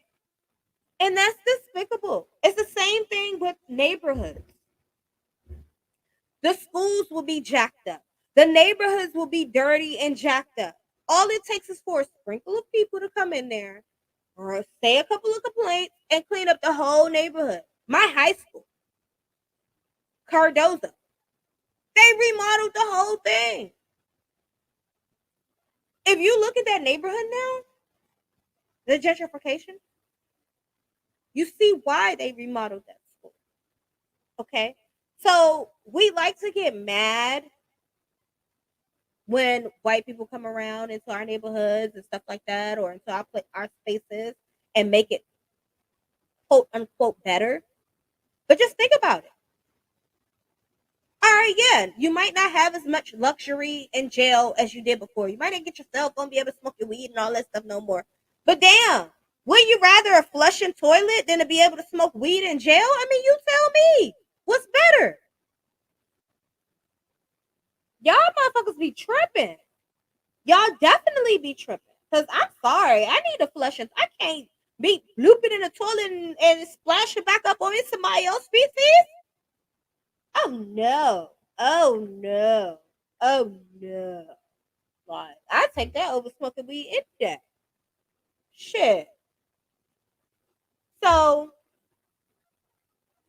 And that's despicable. It's the same thing with neighborhoods. The schools will be jacked up. The neighborhoods will be dirty and jacked up. All it takes is for a sprinkle of people to come in there or say a couple of complaints and clean up the whole neighborhood. My high school, Cardozo, they remodeled the whole thing. If you look at that neighborhood now, the gentrification, you see why they remodeled that school. Okay? So we like to get mad when white people come around into our neighborhoods and stuff like that, or into our spaces and make it quote unquote better. But just think about it. All right, yeah, you might not have as much luxury in jail as you did before. You might not get your cell phone, be able to smoke your weed and all that stuff no more. But damn, wouldn't you rather a flushing toilet than to be able to smoke weed in jail? I mean, you tell me. What's better? Y'all motherfuckers be tripping. Y'all definitely be tripping. Because I'm sorry, I need a flushing. I can't be looping in the toilet and splashing back up on somebody else's feces. Oh no. Oh no. Oh no. Like, I take that over smoking weed any day. Shit. So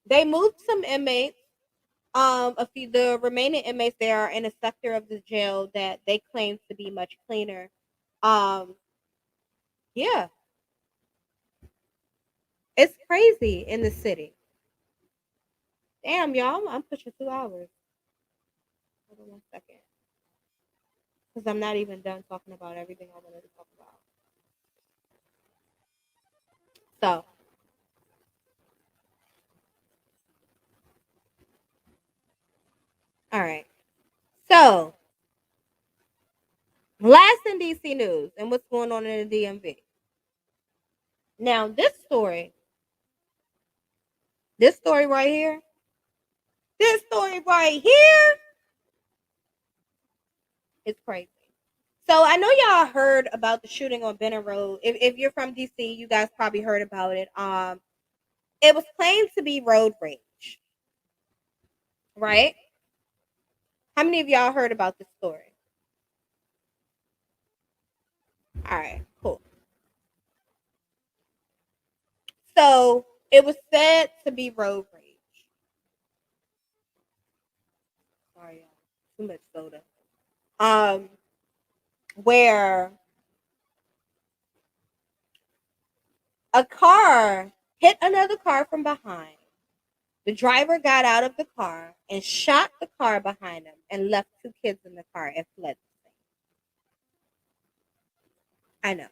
they moved some inmates. The remaining inmates there are in a sector of the jail that they claim to be much cleaner. Yeah. It's crazy in the city. Damn, y'all, I'm pushing 2 hours. Hold on 1 second. Because I'm not even done talking about everything I wanted to talk about. So, all right. So, last in DC news and what's going on in the DMV. Now, this story right here, is crazy. So I know y'all heard about the shooting on Benner Road. If you're from DC, you guys probably heard about it. It was claimed to be road rage, right? How many of y'all heard about this story? All right, cool. So it was said to be road rage. Sorry, y'all. Too much soda. Where a car hit another car from behind. The driver got out of the car and shot the car behind him and left 2 kids in the car and fled the scene. I know.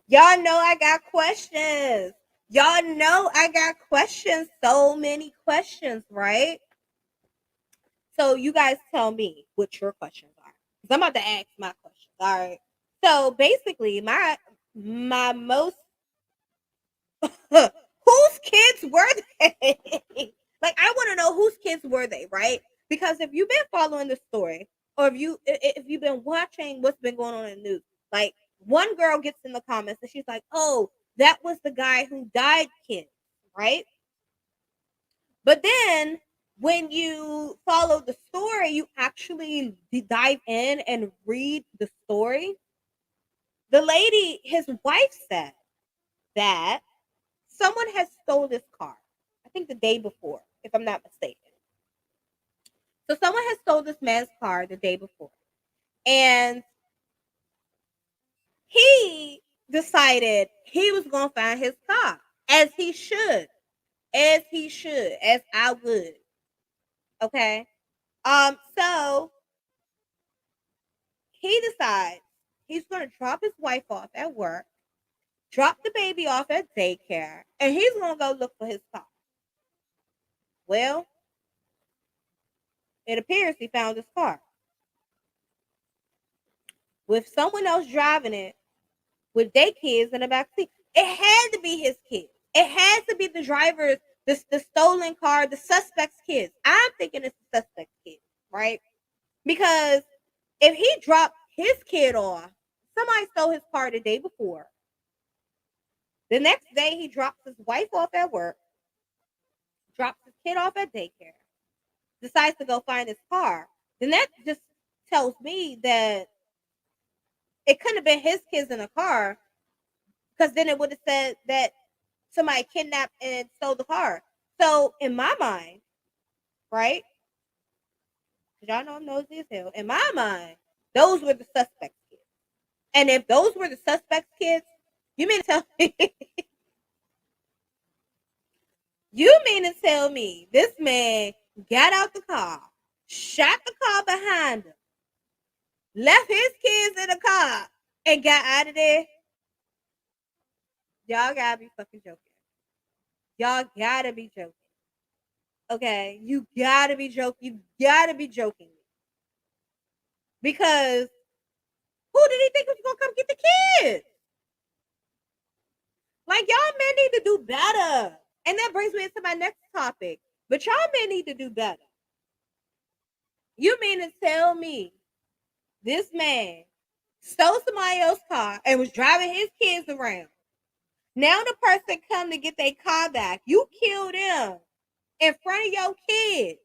Y'all know I got questions. Y'all know I got questions. So many questions, right? So you guys tell me what your questions are. Because I'm about to ask my questions. All right. So basically, my most whose kids were they? Like, I want to know whose kids were they, right? Because if you've been following the story, or if you've been watching what's been going on in the news, like, one girl gets in the comments and she's like, "Oh, that was the guy who died kids," right? But then when you follow the story, you actually dive in and read the story. The lady, his wife, said that someone has stole this car. I think the day before, if I'm not mistaken. So someone has stole this man's car the day before. And he decided he was going to find his car, as he should. As he should, as I would. Okay? So he decides he's going to drop his wife off at work, drop the baby off at daycare, and he's going to go look for his car. Well, it appears he found his car with someone else driving it with their kids in the back seat. It had to be his kids. It had to be the driver's, the stolen car, the suspect's kids. I'm thinking it's the suspect's kids, right? Because if he dropped his kid off, somebody stole his car the day before. The next day, he drops his wife off at work, drops his kid off at daycare, decides to go find his car. Then that just tells me that it couldn't have been his kids in the car, because then it would have said that somebody kidnapped and stole the car. So in my mind, right? Y'all know I'm nosy as hell. In my mind, those were the suspects' kids. And if those were the suspects' kids, you mean to tell me this man got out the car, shot the car behind him, left his kids in the car, and got out of there? Y'all gotta be fucking joking. Y'all gotta be joking. Okay? You gotta be joking. You gotta be joking. Because who did he think was gonna come get the kids? Like, y'all men need to do better. And that brings me into my next topic. But y'all men need to do better. You mean to tell me this man stole somebody else's car and was driving his kids around? Now the person come to get their car back. You killed them in front of your kids.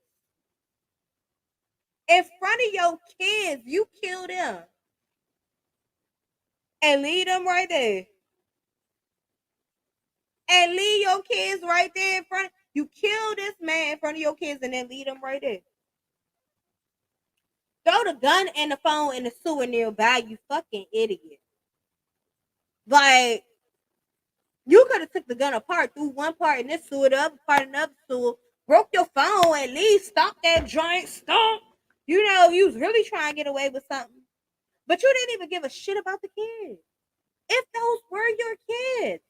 In front of your kids, you killed them. And leave them right there. And leave your kids right there in front. You kill this man in front of your kids and then leave them right there. Throw the gun and the phone in the sewer nearby, you fucking idiot. Like, you could have took the gun apart, threw one part in this sewer, the other part in another sewer, broke your phone, at least stop that joint, stomp. You know, you was really trying to get away with something. But you didn't even give a shit about the kids. If those were your kids.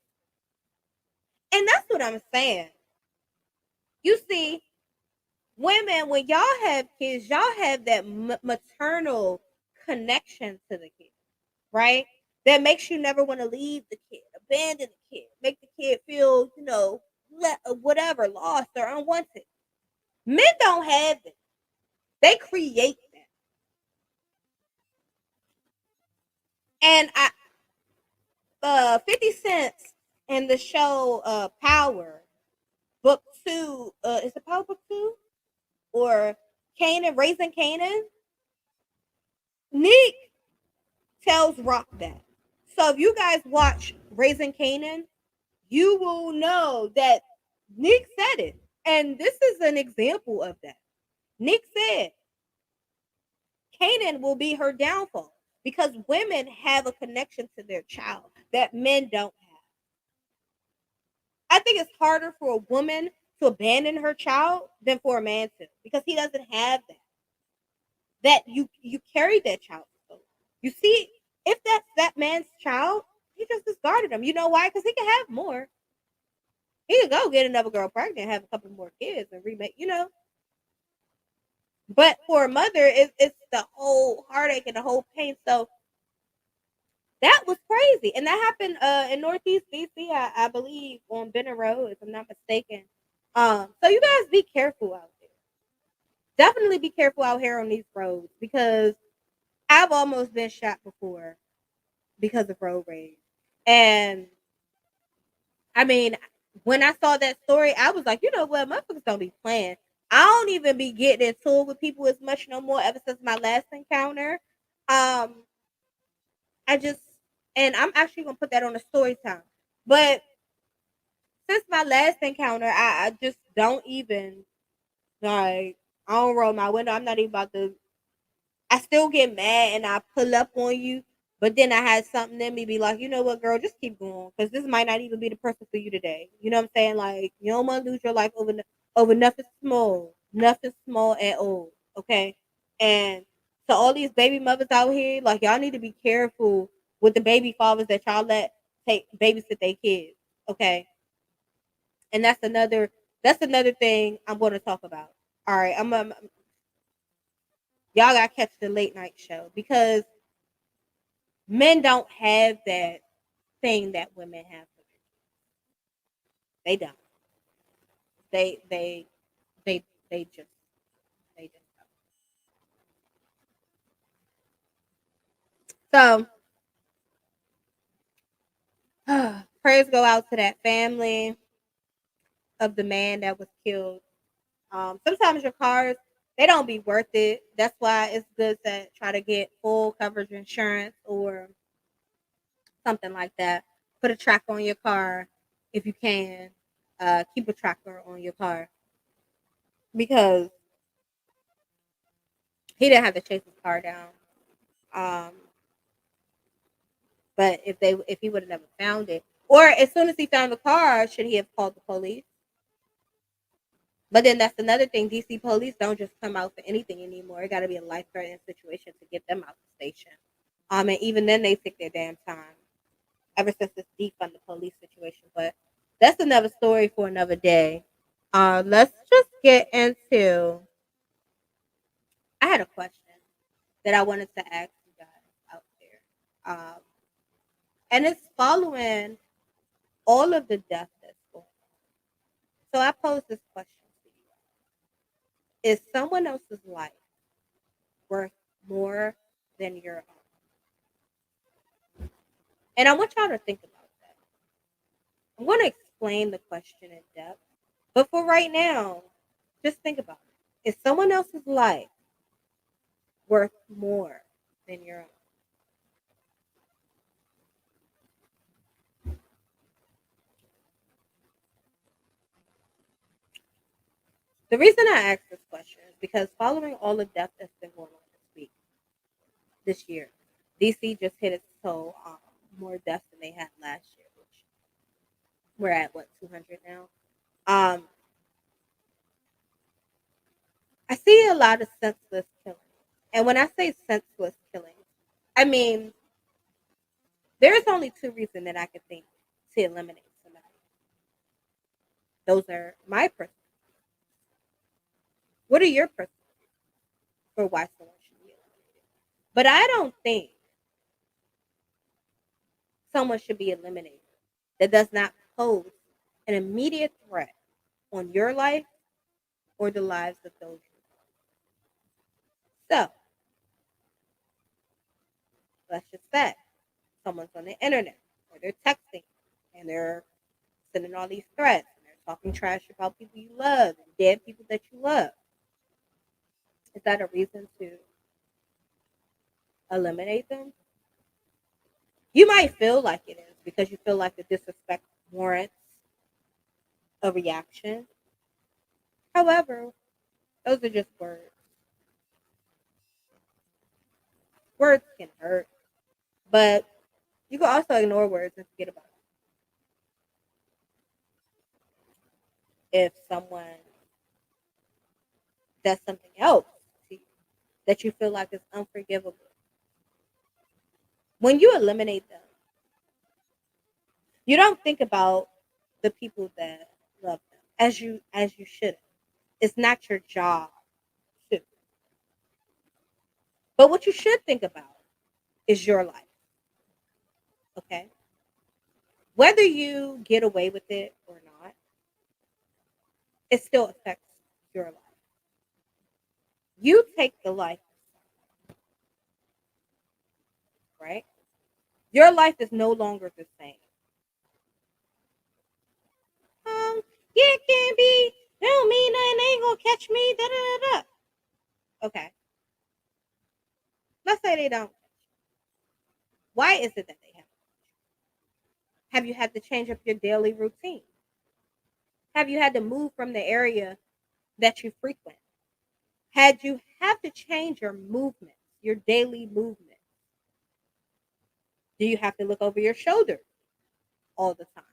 And that's what I'm saying. You see, women, when y'all have kids, y'all have that maternal connection to the kid, right? That makes you never want to leave the kid, abandon the kid, make the kid feel, whatever, lost or unwanted. Men don't have that. They create that. And 50 Cent in the show Power, Book 2, is it Power Book 2? Or Kanan, Raising Kanan? Nick tells Rock that. So if you guys watch Raising Kanan, you will know that Nick said it. And this is an example of that. Nick said Kanan will be her downfall because women have a connection to their child that men don't have. I think it's harder for a woman to abandon her child than for a man to, because he doesn't have that. That you carry that child. You see, if that's that man's child, he just discarded him. You know why? Because he can have more. He could go get another girl pregnant, have a couple more kids, and remake, But for a mother, it's the whole heartache and the whole pain. So That was crazy. And that happened in Northeast DC, I believe, on Benner Road, if I'm not mistaken. So you guys be careful out there. Definitely be careful out here on these roads, because I've almost been shot before because of road rage. And I mean, when I saw that story, I was like, you know what, motherfuckers don't be playing. I don't even be getting into it with people as much no more ever since my last encounter. Um, I just, and I'm actually gonna put that on a story time. But since my last encounter, I just don't even like, I don't roll my window. I'm not even about to. I still get mad and I pull up on you, but then I had something in me be like, you know what, girl, just keep going, because this might not even be the person for you today. You know what I'm saying? Like, you don't want to lose your life over nothing small at all. Okay, and so all these baby mothers out here, like, y'all need to be careful with the baby fathers that y'all let take babysit their kids. Okay, and that's another thing I'm going to talk about. All right, y'all got to catch the late night show, because men don't have that thing that women have. They don't. They they they they just they just don't. So prayers go out to that family of the man that was killed. Sometimes your cars, they don't be worth it. That's why it's good to try to get full coverage insurance or something like that. Put a tracker on your car if you can. Keep a tracker on your car, because he didn't have to chase his car down. Um, but if he would have never found it, or as soon as he found the car, should he have called the police? But then that's another thing. DC police don't just come out for anything anymore. It got to be a life threatening situation to get them out the station. And even then they take their damn time. Ever since this defund the police situation, but that's another story for another day. Let's just get into. I had a question that I wanted to ask you guys out there, and it's following all of the death that's going on. So I pose this question to you: is someone else's life worth more than your own? And I want y'all to think about that. I'm going to explain the question in depth, but for right now, just think about it. Is someone else's life worth more than your own? The reason I ask this question is because following all the death that's been going on this year, DC just hit its toll, more deaths than they had last year, which we're at what, 200 now. I see a lot of senseless killings, and when I say senseless killings, I mean there's only two reasons that I could think to eliminate somebody. Those are my personal. What are your personal for why someone should be eliminated? But I don't think someone should be eliminated that does not pose an immediate threat on your life or the lives of those you love. So let's just say someone's on the internet or they're texting and they're sending all these threats and they're talking trash about people you love and dead people that you love. Is that a reason to eliminate them? You might feel like it is because you feel like the disrespect warrants a reaction. However, those are just words. Words can hurt, but you can also ignore words and forget about it. If someone does something else to you that you feel like is unforgivable, when you eliminate them, you don't think about the people that love them as you should. It's not your job to. But what you should think about is your life. Okay? Whether you get away with it or not, it still affects your life. You take the life, right? Your life is no longer the same. Yeah, it can be. That don't mean nothing. They ain't gonna catch me. Da da da da. Okay. Let's say they don't. Why is it that they have? Have you had to change up your daily routine? Have you had to move from the area that you frequent? Had you have to change your movements, your daily movement? Do you have to look over your shoulder all the time?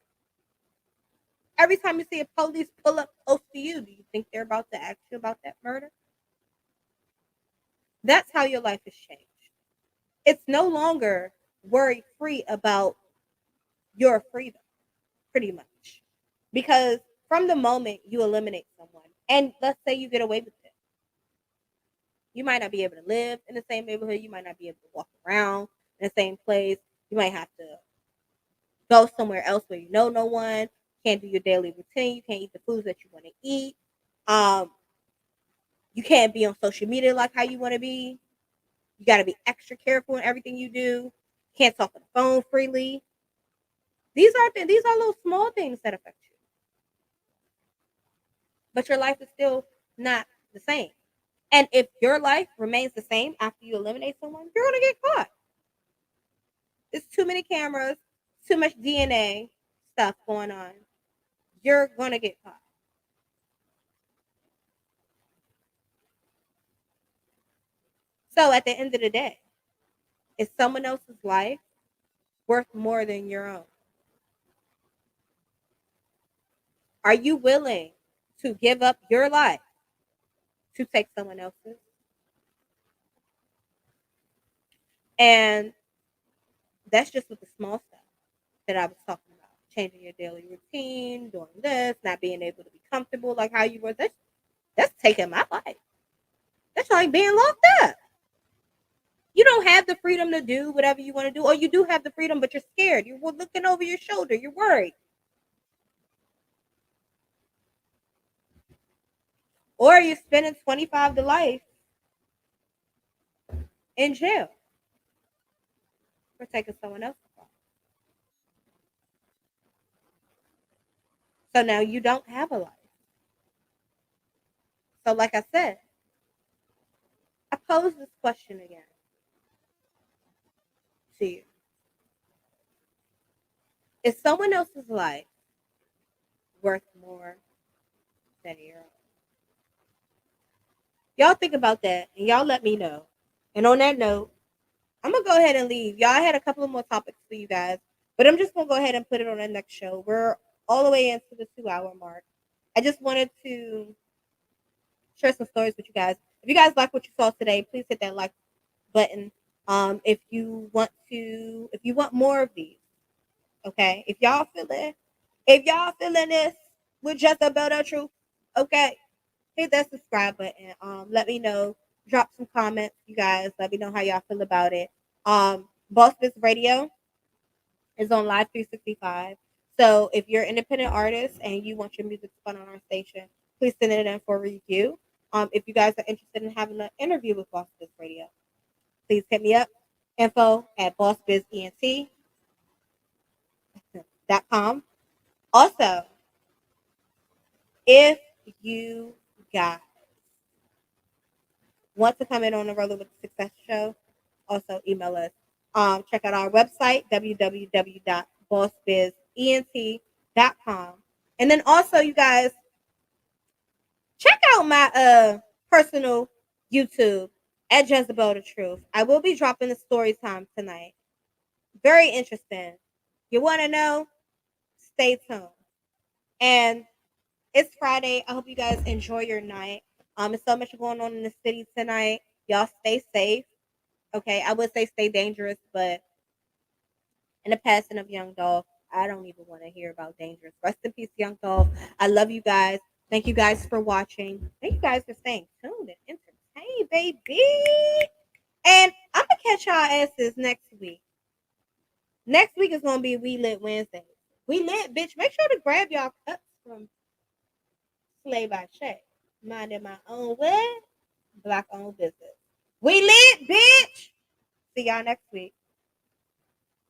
Every time you see a police pull up close to you, do you think they're about to ask you about that murder? That's how your life has changed. It's no longer worry free about your freedom, pretty much. Because from the moment you eliminate someone, and let's say you get away with it, you might not be able to live in the same neighborhood. You might not be able to walk around in the same place. You might have to go somewhere else where you know no one. Can't do your daily routine. You can't eat the foods that you want to eat. You can't be on social media like how you want to be. You got to be extra careful in everything you do. Can't talk on the phone freely. These are little small things that affect you. But your life is still not the same. And if your life remains the same after you eliminate someone, you're going to get caught. There's too many cameras, too much DNA stuff going on. You're going to get caught. So at the end of the day, is someone else's life worth more than your own? Are you willing to give up your life to take someone else's? And that's just with the small stuff that I was talking about. Changing your daily routine, doing this, not being able to be comfortable like how you were. That's taking my life. That's like being locked up. You don't have the freedom to do whatever you want to do, or you do have the freedom, but you're scared. You're looking over your shoulder. You're worried. Or you're spending 25 to life in jail for taking someone else's life. So now you don't have a life. So like I said, I pose this question again to you. Is someone else's life worth more than your own? Y'all think about that and y'all let me know. And on that note, I'm going to go ahead and leave. Y'all, I had a couple of more topics for you guys, but I'm just going to go ahead and put it on the next show. We're all the way into the 2-hour mark. I just wanted to share some stories with you guys. If you guys like what you saw today, please hit that like button. If you want more of these, okay? If y'all feeling this with just about the truth, okay? Hit that subscribe button. Let me know. Drop some comments, you guys. Let me know how y'all feel about it. Boss Biz Radio is on Live 365. So if you're an independent artist and you want your music spun on our station, please send it in for review. If you guys are interested in having an interview with Boss Biz Radio, please hit me up. info@bossbizent.com. Also, if you guys want to come in on the Roller with Success show, also email us. Check out our website, www.bossbizent.com. And then also, you guys, check out my personal YouTube at Jezebel the Truth. I will be dropping the story time tonight. Very interesting. You want to know? Stay tuned. And it's Friday. I hope you guys enjoy your night. There's so much going on in the city tonight. Y'all stay safe. Okay, I would say stay dangerous, but in the passing of Young Dolph, I don't even want to hear about dangerous. Rest in peace, Young Dolph. I love you guys. Thank you guys for watching. Thank you guys for staying tuned and entertained, baby. And I'm gonna catch y'all asses next week. Next week is gonna be We Lit Wednesday. We lit, bitch. Make sure to grab y'all cups from Slay by Shay. Minding my own way, black owned business. We lit, bitch. See y'all next week.